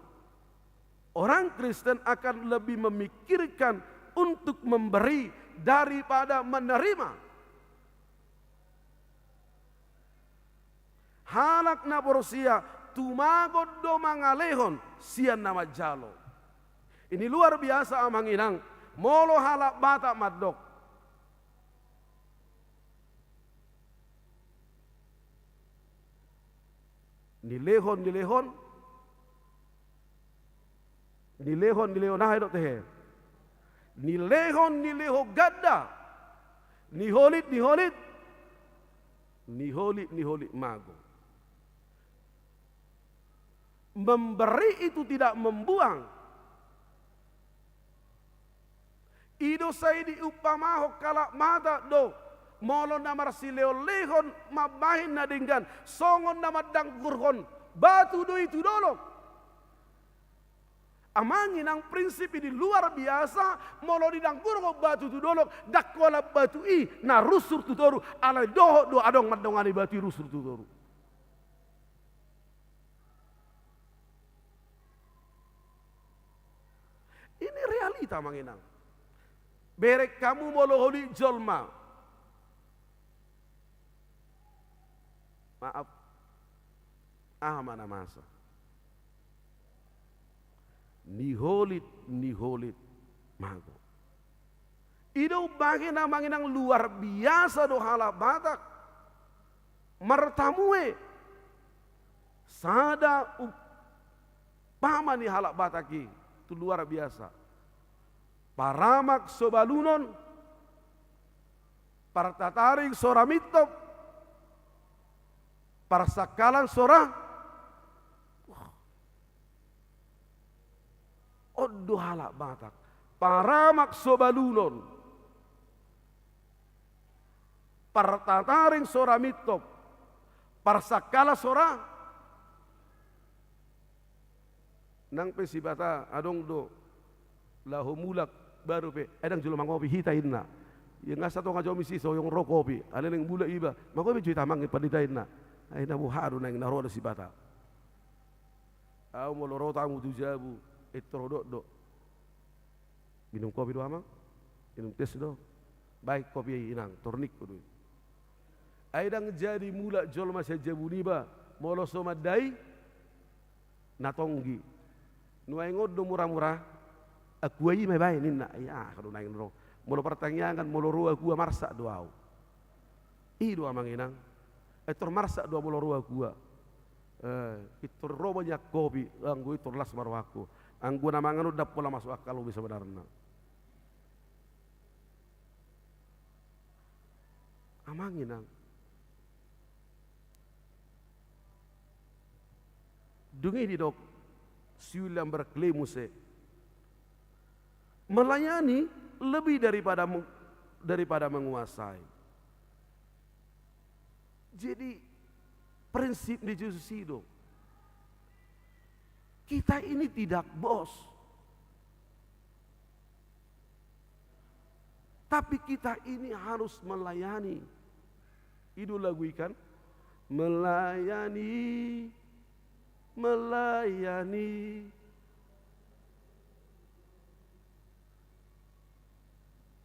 orang Kristen akan lebih memikirkan untuk memberi daripada menerima halak na porosia tumagod do mangalehon sian nama jalo. Ini luar biasa amanginang molo halak bata madok. Nilehon nah edok tehe. Nileho gadda. Niholit mago. Memberi itu tidak membuang. Ido saya diupamaho kalak mata do. Molo namar sileo lehon mabahin na dinggan. Songon nama dangkurhon. Batu do itu dolok. Amangin ang prinsip ini luar biasa. Molo di dang burgo batu tu dolok dakwala batu na rusur tu toru alai doho do adong madongani batu rusur tu toru. Ini realita manginang. Berek kamu molo holi jolma. Maaf. Mana masa. Niholit mago. Ido bagina manginang luar biasa do hala batak. Martamue. Sada upama ni hala bataki. Itu luar biasa. Paramak sobalunon. Partataring soramitop. Parsakalan sora. Odo halak batak. Paramak sobalunon. Partataring sora mitop. Parsakala sora. Nang pesibata adong do. Lahumulak baru pe. Edang julu mangopi hitain na. Yang ngasa to ngajo misi so yung rokopi. Ada neng bula iba. Makopi cuy tamang paditain na. Ay na buharu nang naroda sibata. Au moloro tamu tujabu. Itrodok do. Minum kopi do amang. Minum tes do. Baik kopi inang. Tornik do. Aidang jadi mula jol masya jabuniba. Molo somadai. Natonggi. Nuai ngodo murah-murah. Aku ayi may bayi nina. Ya kalau naik nro. Molo pertanyaan molo ruah gua marsak doau. Do amang inang. Etor marsak doa molo ruah gua. Itor ro banyak kopi. Anggu itor las marwaku. Anggu namangan udah pola masuk akal bisa benarna. Amangin ang. Dungi di dok siulang berklaim se. Melayani lebih daripada menguasai. Jadi prinsip di Jesus hidup. Kita ini tidak bos. Tapi kita ini harus melayani. Itu lagu ikan. Melayani.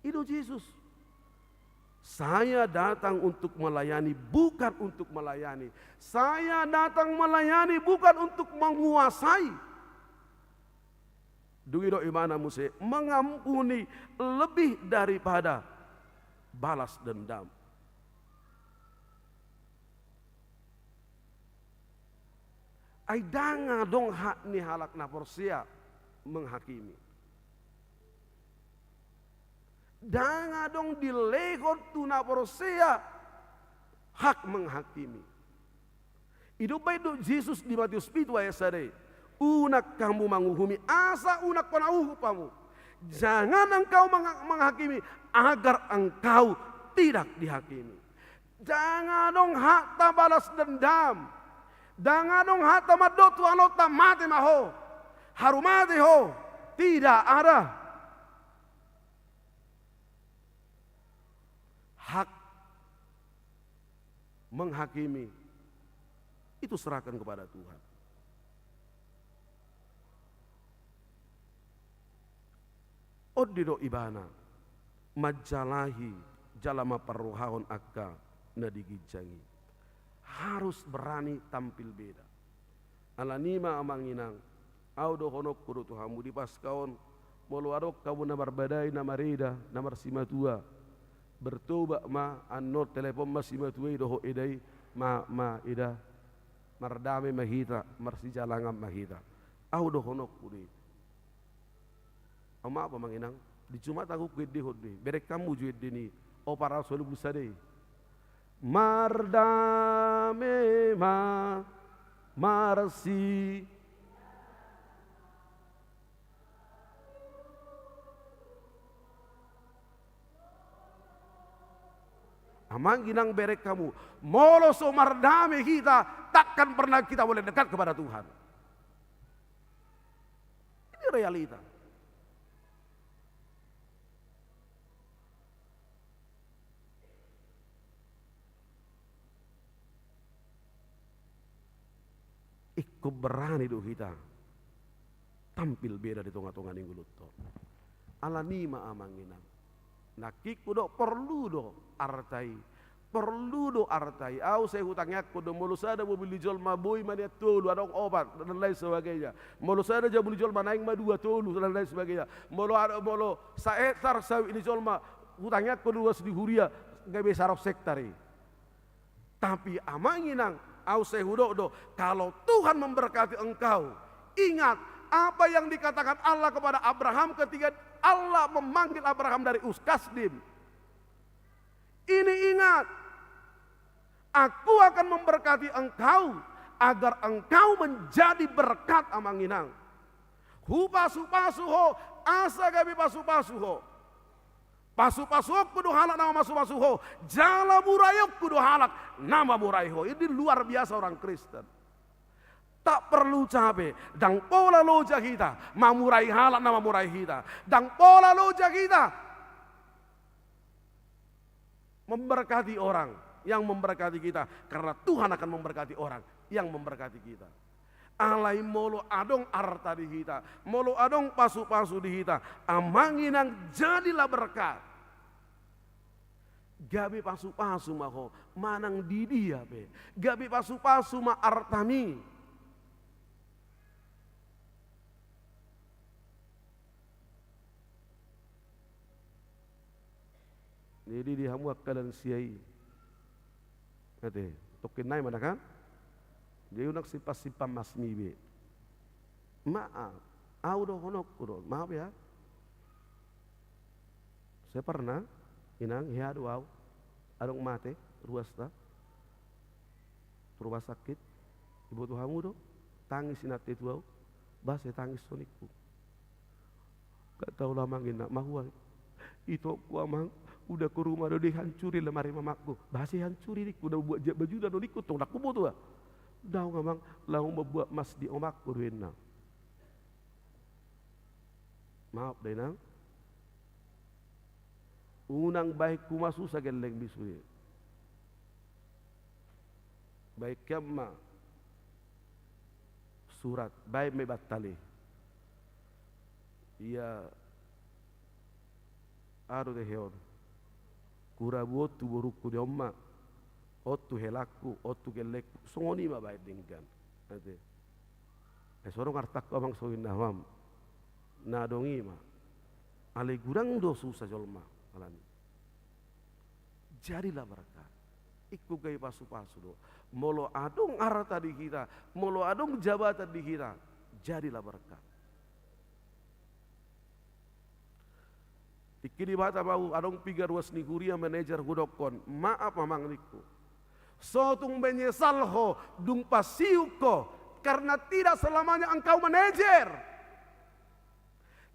Itu Yesus. Saya datang untuk melayani, bukan untuk melayani. Saya datang melayani, bukan untuk menguasai. Dugido imana muse mengampuni lebih daripada balas dendam. Aidanga dong hak ni halak na porsia menghakimi. Danga dong dilekot tu na porsia hak menghakimi. Itu baik do Yesus di Matius 7 ayat 1. Unak kamu menghukumi, asa unak panauhu pamu. Jangan engkau menghakimi agar engkau tidak dihakimi. Jangan dong hak tak balas dendam. Jangan dong hak tak madotu anota mati maho. Harumati ho. Tidak ada. Hak menghakimi itu serahkan kepada Tuhan. Odido ibana majalahi jalama perruhaon akka nadigijangi. Harus berani tampil beda. Alanima amanginang audo honok kudu Tuhamu di paskaon molo adok kamu namar badai namarida namar simatua. Bertoba ma anot telepon masih matuai doho edai ma ida mardame mahita marsi jalangam mahita au doho nok kudi ama apa manginang di Jumat aku gede hodde berek kamu juet dini o para solu busade mardame ma marsi Amang ginang berek kamu. Molo so mardame kita, takkan pernah kita boleh dekat kepada Tuhan. Ini realita. Ikut berani do kita tampil beda di tengah-tengah ning guluto. Ala nima amanginang. Nakiku do perlu do artai. Perlu do artai. Au saya hutangnya aku do mulu sada mobil jual mabui mania tolu adong obat dan lain sebagainya. Mulu sada jauh beli jual manaing madua tolu dan lain sebagainya. Mulu saetar sawi ini jual ma hutangnya aku dua sedih huria nggak bisa sarap sektari. Tapi amanginang au saya do kalau Tuhan memberkati engkau, ingat apa yang dikatakan Allah kepada Abraham ketika Allah memanggil Abraham dari Uskasdim. Ini ingat, aku akan memberkati engkau agar engkau menjadi berkat amanginang. Hupasu-pasu ho, asa gabi pasu-pasu ho. Pasu-pasu kudu halak nama pasu-pasu ho. Jala murayok kudu halak nama murayho. Ini luar biasa orang Kristen. Tak perlu capek, dan pola loja kita, mamurai halak nama murai kita, dan pola loja kita memberkati orang yang memberkati kita, karena Tuhan akan memberkati orang yang memberkati kita. Alai molo adong arta di kita, molo adong pasu-pasu di kita, amanginang jadilah berkat. Gabi pasu-pasu maho, manang di dia be, gabi pasu-pasu ma artami. Jadi dia hamu akalan siai. Nate, tokin nai mana kan? Dia unak sipas-sipas masmi be. Maaf, au do honok kudo, maaf ya. Saya pernah inang ya au adong mate ruasta. Rumah sakit ibu tu hamu do tangis sinate tu au. Bahasa tangis sonikku. Gak tahu lama ngina mahua. Itu ku amang udah ke rumah udah dihancuri lemari mamaku. Bahasa hancuri nih, udah buat baju dan ikut tong aku buat tuh. Dah ngamang lau membuat mas di omakku ruina. Maaf deh nang. Unang baik ku masuk sageleng bisu. Baik kemma surat baik me batali. Iya aro de heon. Kurabu otu boruku de omma, otu helaku, otu gelekku, songoni ma baik dingkan. Nanti, sorong artak amang soin naham, nadongi ma, ale gurang do susah jolma, alani. Jadilah berkat, ikut gay pasu-pasu do, molo adong arta di kita, molo adong jabatan di kita, jadilah berkat. Ikini bata mau adong piga ruas ni kuria manajer hudokon maaf mamang niku. Sotung menyesal ho dung pasiuko karena tidak selamanya engkau manajer.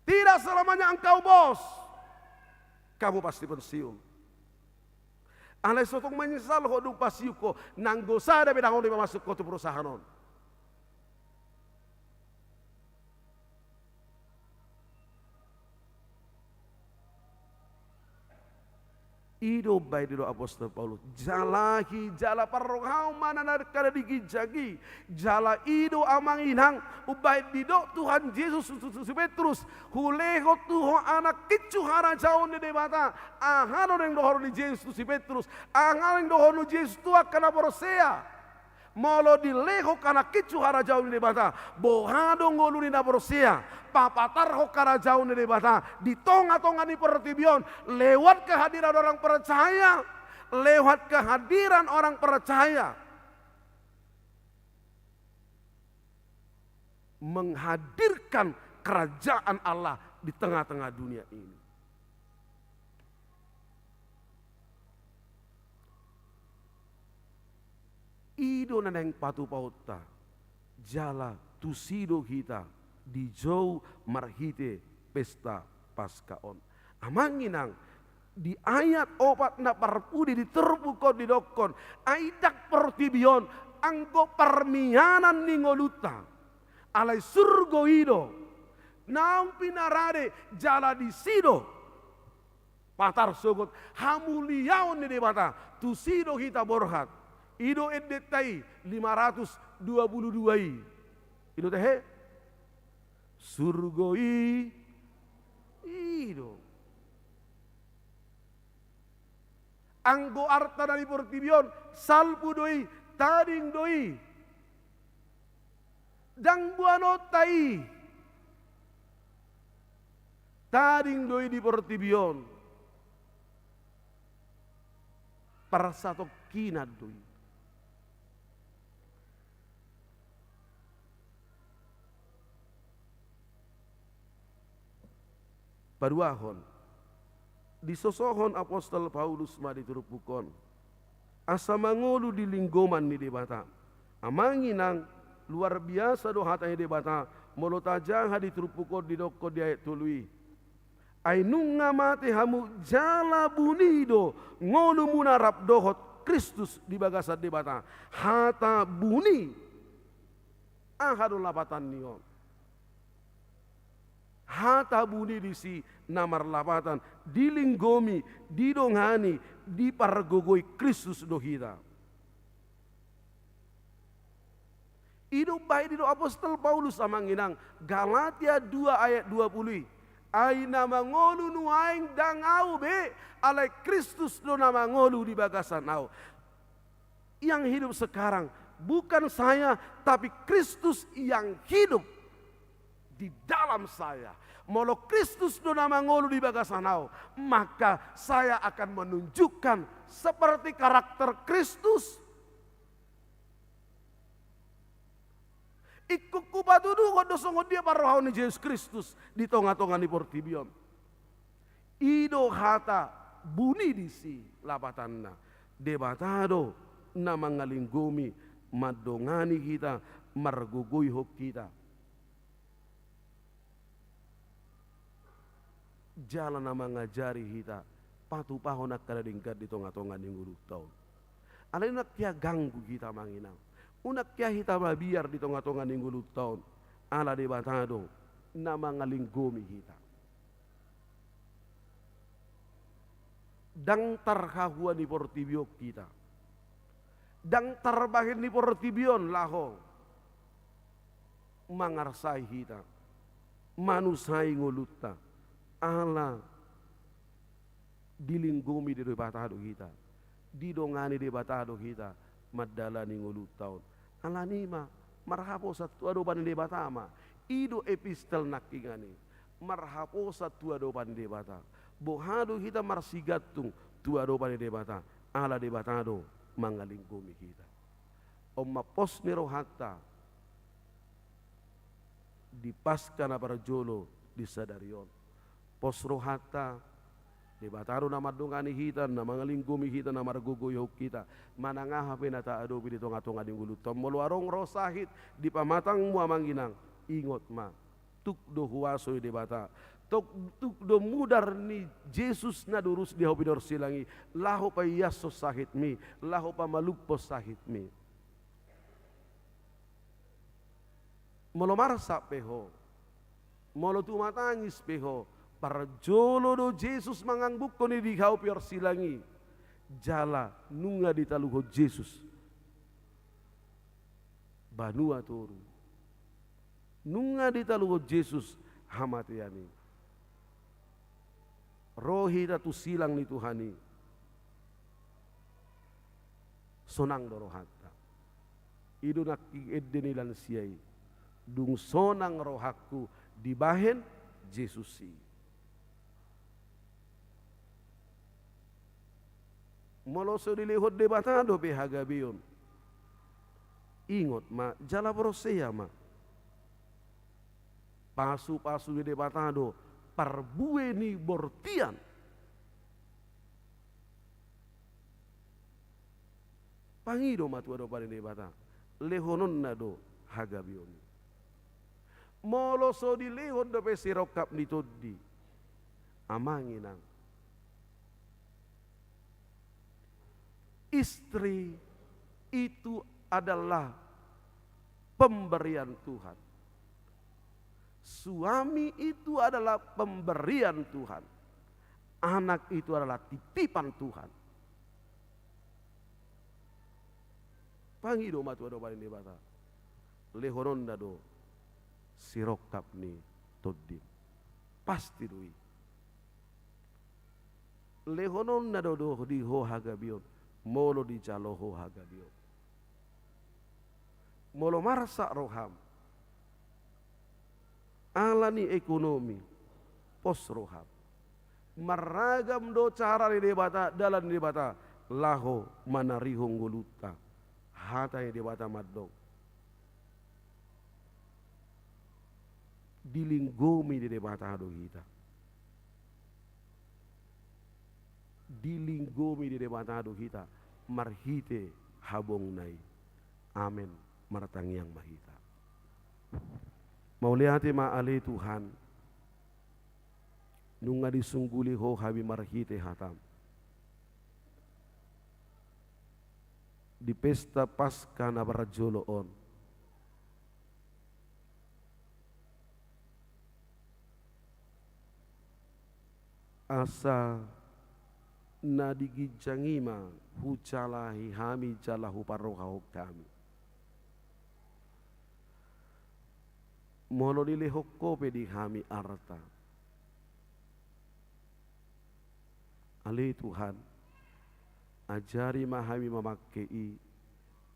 Tidak selamanya engkau bos. Kamu pasti pensiun. Alai sotung menyesal ho dung pasiuko nanggo sada bedang oli masuk ke perusahaan. Ido baik do apostol Paulus jalahi jala parrohau mana kada digijagi jala ido amanginang ubai dido Tuhan Yesus Petrus huleho tuho anak kicu hara jauh ni debata ahano neng dohoro ni Yesus Petrus ahano neng dohoro ni Yesus tua kana borosea molo dileho kana kicu hara jauh ni debata bohado ngolu ni na borosea papatar ho kana jauh ni debata di tonga-tonga ni pertibion lewat kehadiran orang percaya lewat kehadiran orang percaya menghadirkan kerajaan Allah di tengah-tengah dunia ini. Ido naneng patu pauta jala tusido kita di jauh marhite pesta paskaon. Amanginang di ayat opat na parpudi diterbuko di dokon aidak pertibion anggo permianan ningoluta alai surgo ido naung pinarade jala di sido patar sogot hamuliaon ni debata tu sido kita borhat ido edetai 522 ido teh surgoi ido anggo arta dari portibion salpu doi tading doi dang buano tai tading doi di portibion para satu kinad doi paduahon disosohon apostol Paulus ma diturupukon asa mangolu di linggoman ni debata amanginang luar biasa do hatanya debata molo tajaha diturupukon di dokko di ayat tului ainung ngamate hamu jala bunido ngolu munarap dohot Kristus di bagasa debata hata buni ahadu lapatan nion hata buni disi namar lapatan dilinggomi didongani dipargogoi Kristus dohita hidup baik di apostol Paulus amanginang Galatia 2 ayat 20 aina mangolu nuaing dangau be alai Kristus do nama ngolu di bagasan au yang hidup sekarang bukan saya tapi Kristus yang hidup di dalam saya. Molo Kristus do nama ngolu di bagasanau, maka saya akan menunjukkan seperti karakter Kristus. Ikut kubatudu kodo songo dia parohani Yesus Kristus di tonga-tonga di portibion. Ido hata buni disi lapatanna. Debatado nama ngalinggomi madongani kita margugui hok kita. Jalan nama ngajari kita patu pahon akala dingkat di tonga-tonga di nguruk tahun. Alai nak kia ganggu kita manginang. Unak kia kita biar di tonga-tonga di nguruk tahun. Ala debatado nama ngalinggomi kita. Dang tarhahuan di portibio kita. Dang tarbahin di portibion laho. Mangarsai kita. Manusai ngulutta. Allah dilinggomi di batado kita, didongani di batado kita, madalani ngulut tahun. Allah nima marhapo satu adopan di batama, ido epistel nakingani, marhapo satu adopan di bata, bohado kita marsigatung tu adopan di bata, Allah di batado mangalinggomi kita. Omma pos nirohata dipaskan aparjolo di sadarion. Posrohata debataro nama dongani kita nama ngalinggomi kita nama ragogoyo kita manangaha penata adobi di tonga-tonga di ngulutom molo arong rosahit di pamatang mua manginang ingot ma tuk do huaso debata tuk do mudar ni Jesus na durus di hopidor silangi laho pa yaso sahit mi laho pa malupos sahit mi molo marsa peho molo tumatangis peho parjolo do Jesus mangangbuk ko ni dihaw pior silangi jala nunga ditaluho Jesus banua toru nunga ditaluho Jesus hamatiani rohi datu silang ni Tuhani sonang dorohata idu nakki eddenilan siai dung sonang rohakku dibahen Jesusi moloso dilihod debatado behagabion ingot ma jala borosea ma pasu-pasu di debatado parbue ni bortian pangido matu ado pare debata lehonon nado hagabion moloso dilihod do pe sirokap ni toddi amanginang istri itu adalah pemberian Tuhan. Suami itu adalah pemberian Tuhan. Anak itu adalah titipan Tuhan. Pangido matu ado bali bata. Lehoronda do sirokap ni todim. Pasti doi. Lehoronda do di ho hagabion. Molo di jalo ho hagabion. Molo marasa roham. Alani ekonomi pos roham. Maragam do cara di debata dalam debata laho manarihong guluta hata di debata madong dilinggomi di debata hado kita dilinggomi di debata hado kita marhite habong nai amen martang yang mahita mau lihat ma ale Tuhan nunga disungguli ho habi marhite hatam di pesta Paskah na barajoloon asa na digijangima hucalahi hami jalahu parohau kami molo nilehokkope di hami arta ale Tuhan ajari mahami mamakei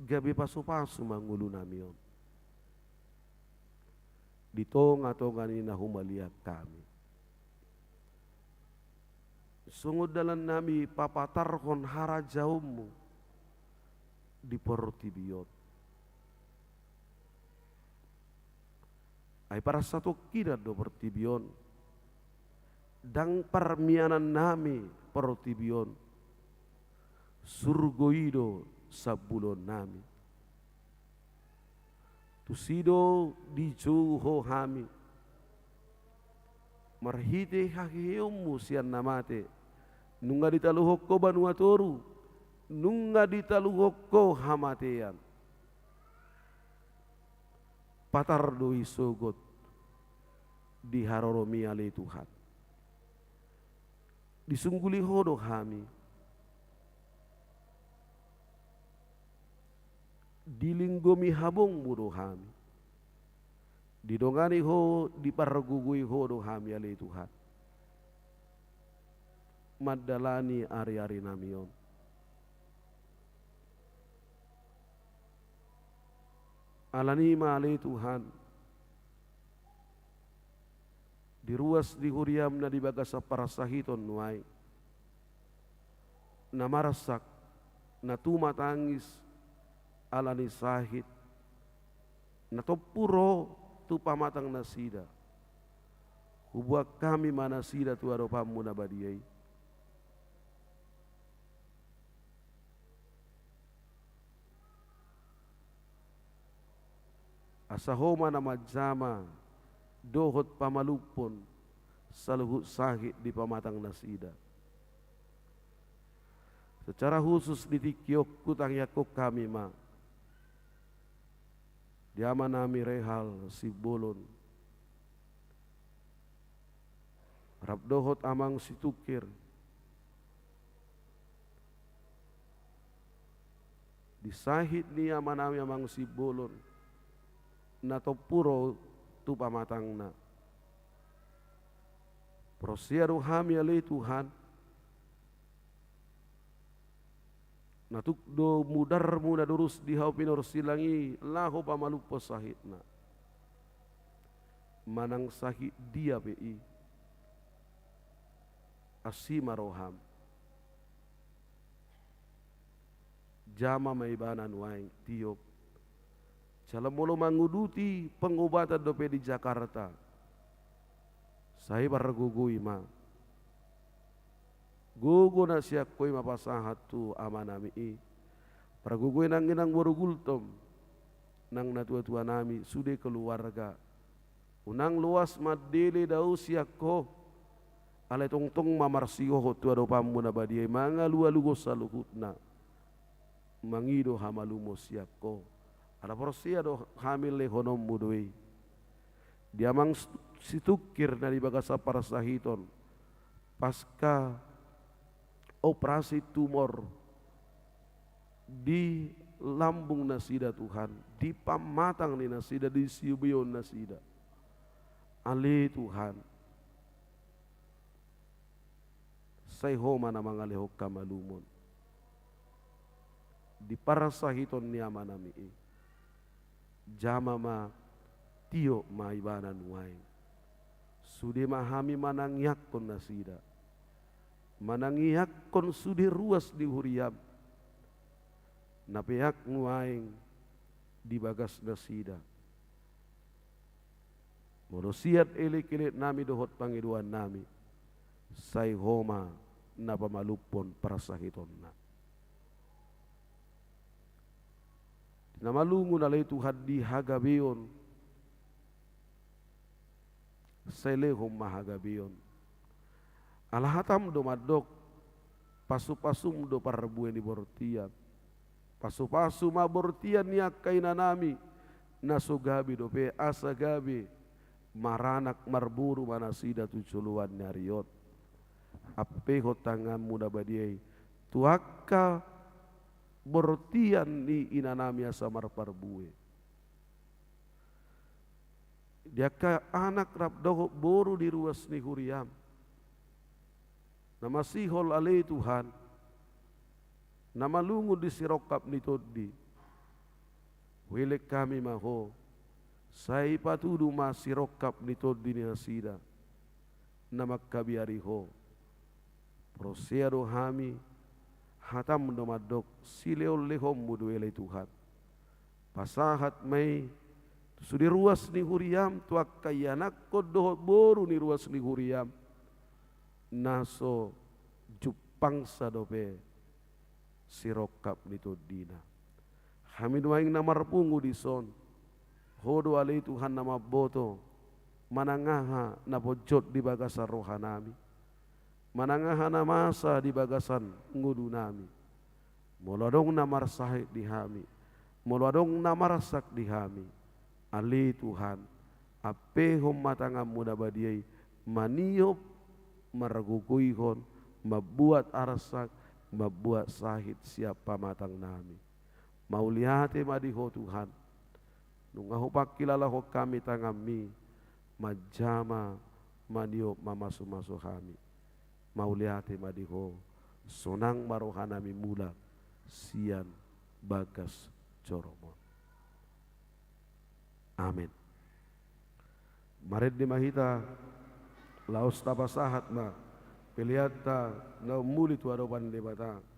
gabi pasu-pasu mangulu namion ditonga-tonga nina humaliak kami sungguh dalam nami papatarkon hara jauhmu di portibiot ay para satu kira do portibion dang parmianan nami portibion surgoido sabulon nami tusido di juho hami marhite hakiyummu sian namate nunga ditaluhokko banua toru nunga ditaluhokko hamatean patar doi sogot di haroromi ale Tuhan disungguli hodo hami dilinggomi habong mudo hami didongani ho dipargugui ho do hami ale Tuhan madalani ari-ari namion alani ma ale Tuhan diruas di huriam na dibagasa para sahiton nuai na marasak na tumatangis alani sahit na topuro tu pamatang nasida hubuak kami manasida tu aropamu na badiyay asahoma na majama dohot pamalupon saluhut sahit di pamatang nasida secara khusus ditikyok kutang yakok kami ma diama nami rehal si bolon rabdohot amang si tukir disahit ni ama nami amang si bolon na topuro tu pamatang na prosiaru hami ale Tuhan natuk do mudar muda durus di hau pinor silangi laho pamalupo sahitna manang sahit dia pi asima roham jama maibanan waing tiop calamolo manguduti pengobatan dope di Jakarta saya bargugui ma gugu na siya ko'y mapasahat tu ama nami i. Paragugoy nang inang warugultom nang natua-tua nami sude keluarga. Unang luas madili daw siya ko alay tongtong mamarsiyo ho tu adopamu na badiyay mga luwalugo sa luhut na mangido hamalumo siya ko. Ala porsiya do hamil lehonom mudoy. Diamang situkir na di bagasa para sahiton pasca operasi tumor di lambung nasida Tuhan, di pamatang ni nasida, di siubion nasida. Ale Tuhan, say homa na mga lihok kamalumon. Di para sahiton niya manami jama ma tiyo maibanan wain. Sudi mahami manangyak kon nasida. Manangyak kon sudi ruas di huriam. Napiak nguaing di bagas nasida. Monosiat elik-elik nami dohot pangiduan nami. Say homa na pamalupon para sahiton na. Namalungo na lay Tuhan di hagabion. Say lehom mahagabion. Alahatam do madok. Pasu-pasum do parabuen di bortian. Pasu-pasu ma bortian niya kay nanami. Nasugabi do pe asa gabi. Maranak marburu manasida tuculuan nyariot. Apeho tangan muda badiay. Tuaka bortian ni inanami asa marparbue. Dia ka anak rabdoho boru di ruas ni huriam. Namasihol alay Tuhan. Namalungod di sirokap ni Todi. Wilik kami maho. Say patudu masirokap ni Todi ni nasida. Na magkabiariho. Prosero hami. Hatam domadok sileol lehom muduelay Tuhan. Pasahat may sudi ruas ni huriam tuak kayanak kodoh boru ni ruas ni huriam. Naso jupang sadope sirokap ni Todina. Hamid waing namarpungu di son. Hodo alay Tuhan nama boto. Manangaha na bojot di bagasa rohanami. Manangaha na masa di bagasan ngudu nami. Muladong na marsahit di hami. Muladong na marasak di hami. Ali Tuhan. Apehom matangam muda badiay. Maniop maragukuyhon. Mabuat arasak. Mabuat sahit siapa matang nami. Maulihate madiho Tuhan. Nungahupak kilalaho kami tangami. Majama maniop mamasu-masu kami. Mauliate madiho sonang marohanami mula sian bagas coromon. Amin. Maret di mahita laos tapasahat ma piliata na mulit waroban di bata.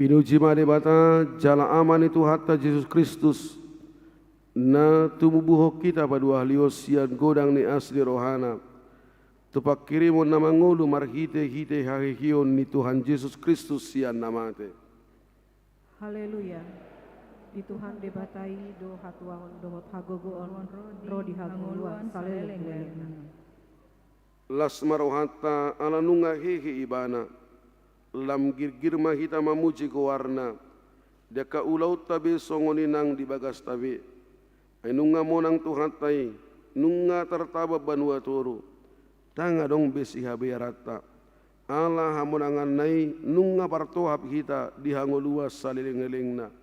Pinuji madebata jala amani Tuhatta Yesus Kristus na tumubuho kita padua haliosian godang ni asli rohana. Tupak kirimon na mangulu marhite hite hakikion ni Tuhan Yesus Kristus sian namate. Haleluya. Di Tuhan debatai do hatuahon dohot hagogoon ro di haguluan saleleng-leleng. Las marohata ala nunga hehe ibana. Lam girgir mahita mamuji ko warna. Deka ulau tabe songoninang di bagas tabe. Ay nunga monang Tuhatay. Nunga tertaba banua toro. Tanga dong besi habearata. Allah hamonangan nai nunga partohap hita dihangoluas salileng-lelengna.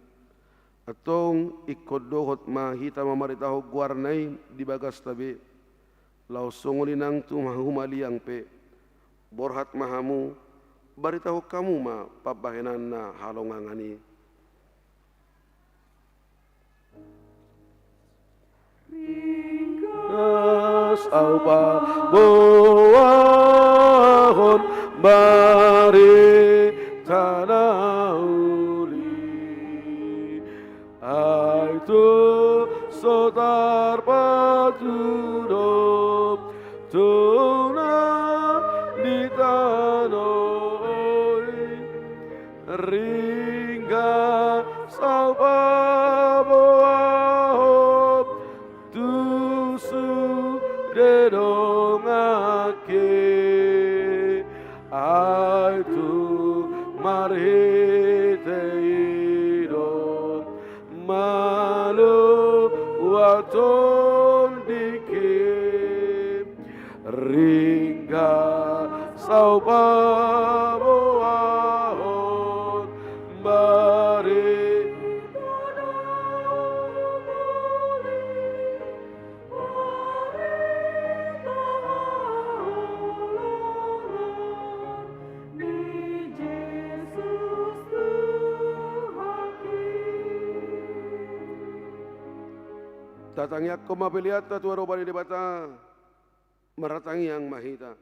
Atong ikod dohot mahita mamaritaho guarnai di bagas tabe. Lau songolinang tu mahumaliang pe. Borhat mahamu. Baritaho kamu ma pabahenan na halongangani. Ringkas aupa boahon bari tanauli. Aitu sotar patudop tuna di tanah. Ringga salvaboahop tusu dedongake aitu marhiteido malu waton dikit ringga salvaboahop Tatangnya koma beliata tuaro bani debata meratangi yang mahita.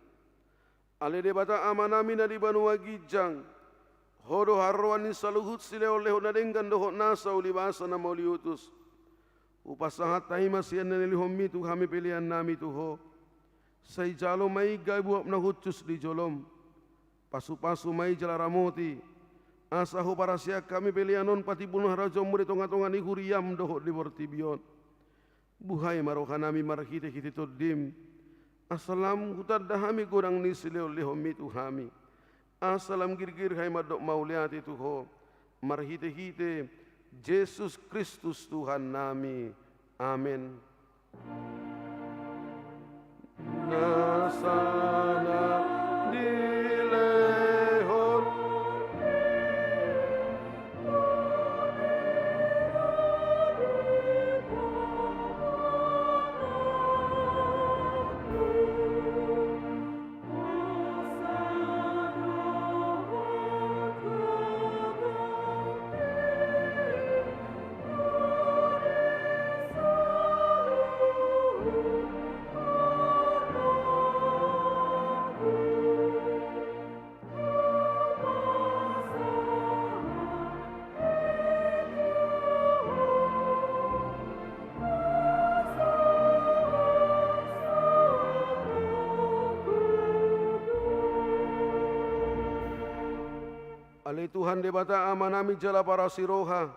Ale debata amanami na di banua gijang. Hodo harwani saluhut sileo leho nadenggan doho nasa ulibasa na mauliutus. Upasahat tahi masian na nilihom itu kami pilihan nami tuho. Say jalo may gaibuap na hutus di jolom. Pasu-pasu may jalaramoti. Asaho para siya kami pilihanon pati bunuh rajo muri tonga-tonga ni huriyam doho di bortibion. Buhay marohanami marhite-hite todim. Asalam hutad dahami gorang ni sileo leho mitu hami. Asalam girgir hai madok mauliati tuho. Marhite-hite Yesus Kristus Tuhan nami. Amin. Nasana dilehon Ale Tuhan debata amanami jala para siroha.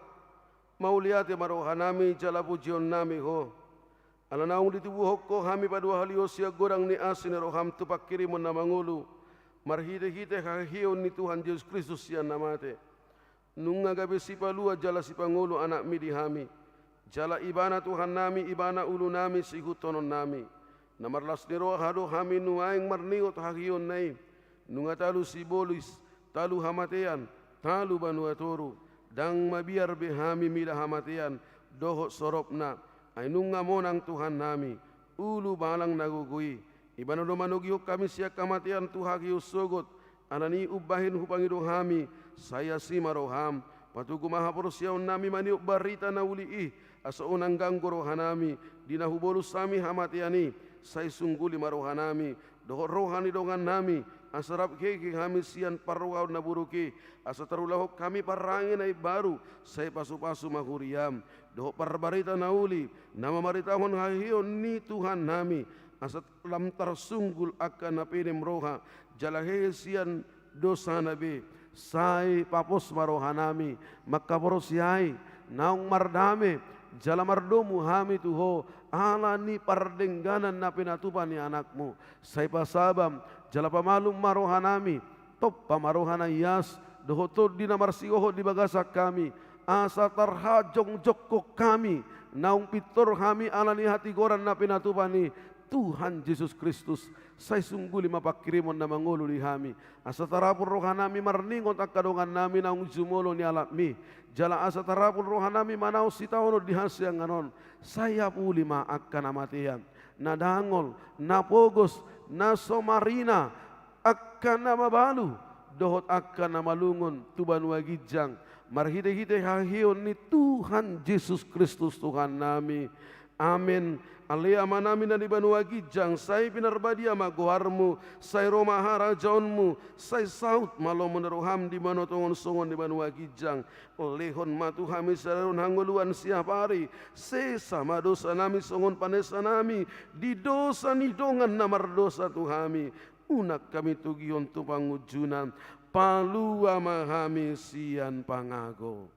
Mauliate marohanami jala pujion nami ho. Ala naung ditubuhok ko hami padua haliosia gorang ni asin roham tupak kirimon na mangulu. Marhite-hite kahiyon ni Tuhan Yesus Kristus sian namate. Nunga gabi sipalua jala sipangulu anak mi di hami. Jala ibana Tuhan nami ibana ulu nami sihutonon nami. Namarlas ni roh hado hami nuaing marniot hakiyon nai. Nunga talu sibolis. Talu hamatean, talu banua toru, dang mabiar behami mida hamatean, dohot soropna, ainunga monang Tuhan nami, ulu balang nagugui, ibano do manugiuk kami siak kamatian tuhagi usogot, anani ubahin hupangido hami, saya simaroham, patugu mahaporsiaon nami maniuk barita na uli aso unang ganggoro hanami, dinahubolu sami hamatiani, say sungguli marohanami, dohot rohani dongan nami, asarap keke kami sian parwau na buruki asa tarulah kami parangin ay baru say pasu-pasu mahuriam doh parbarita nauli nama maritahon hahion ni Tuhan nami asa lam tarsunggul akan napinim roha jalahe sian dosa nabi say papos marohanami makaborosiai naung mardame jala mardomu hami tuho ala ni pardengganan na pinatupan ni anakmu say pasabam jala pamalum marohanami top pamarohana yas dohoto di namarsigoho di bagasak kami asa tarhajong jokko kami naung pitor kami ala ni hati goran na pinatupan ni Tuhan Yesus Kristus say sungguh lima pakirimon na mangulu di kami asa tarapur rohanami marningon takadongan nami naung jumolo ni alapmi jala asa tarapur rohanami manau sitaono di hasyang anon saya puli ma akan amatian na dangol na pogos na somarina akan nama balu dohot akan nama lungon tuban wagijang marhide-hide hahion ni Tuhan Yesus Kristus Tuhan nami amin. Alia manami na di Banua Gijang, say pinarbadia magoharmu, say romahara jaunmu, say saut malo meneruham di manotongon songon di Banua Gijang, lehon matu hami sarun hangoluan siap hari, sesa madosa nami songon panesa nami, di dosa nidongan namar dosa tuhami, unak kami tugion tu pangujunan, palua mahami sian pangago.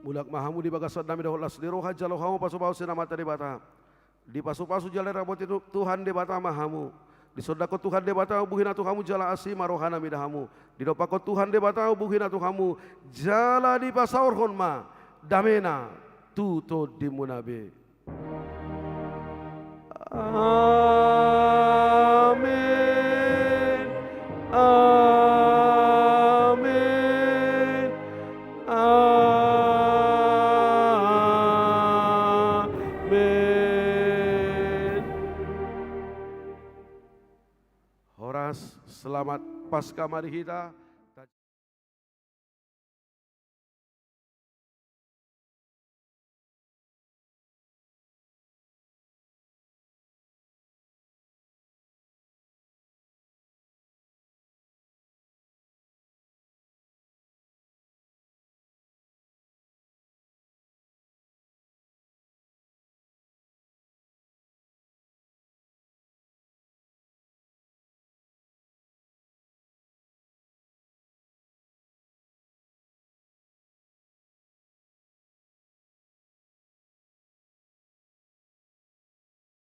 Mulak mahamu di bagasat nami daholas di roha jalo hamu pasu-pasu sinamata di bata. Di pasu-pasu jala rabot itu Tuhan di bata mahamu. Di sodako Tuhan di bata buhina Tuhamu jala asima rohana midahamu. Di dopako Tuhan di bata buhina Tuhamu jala di pasaur honma damena tuto di munabe. Amin. Amin. Horas, selamat Paskah mari kita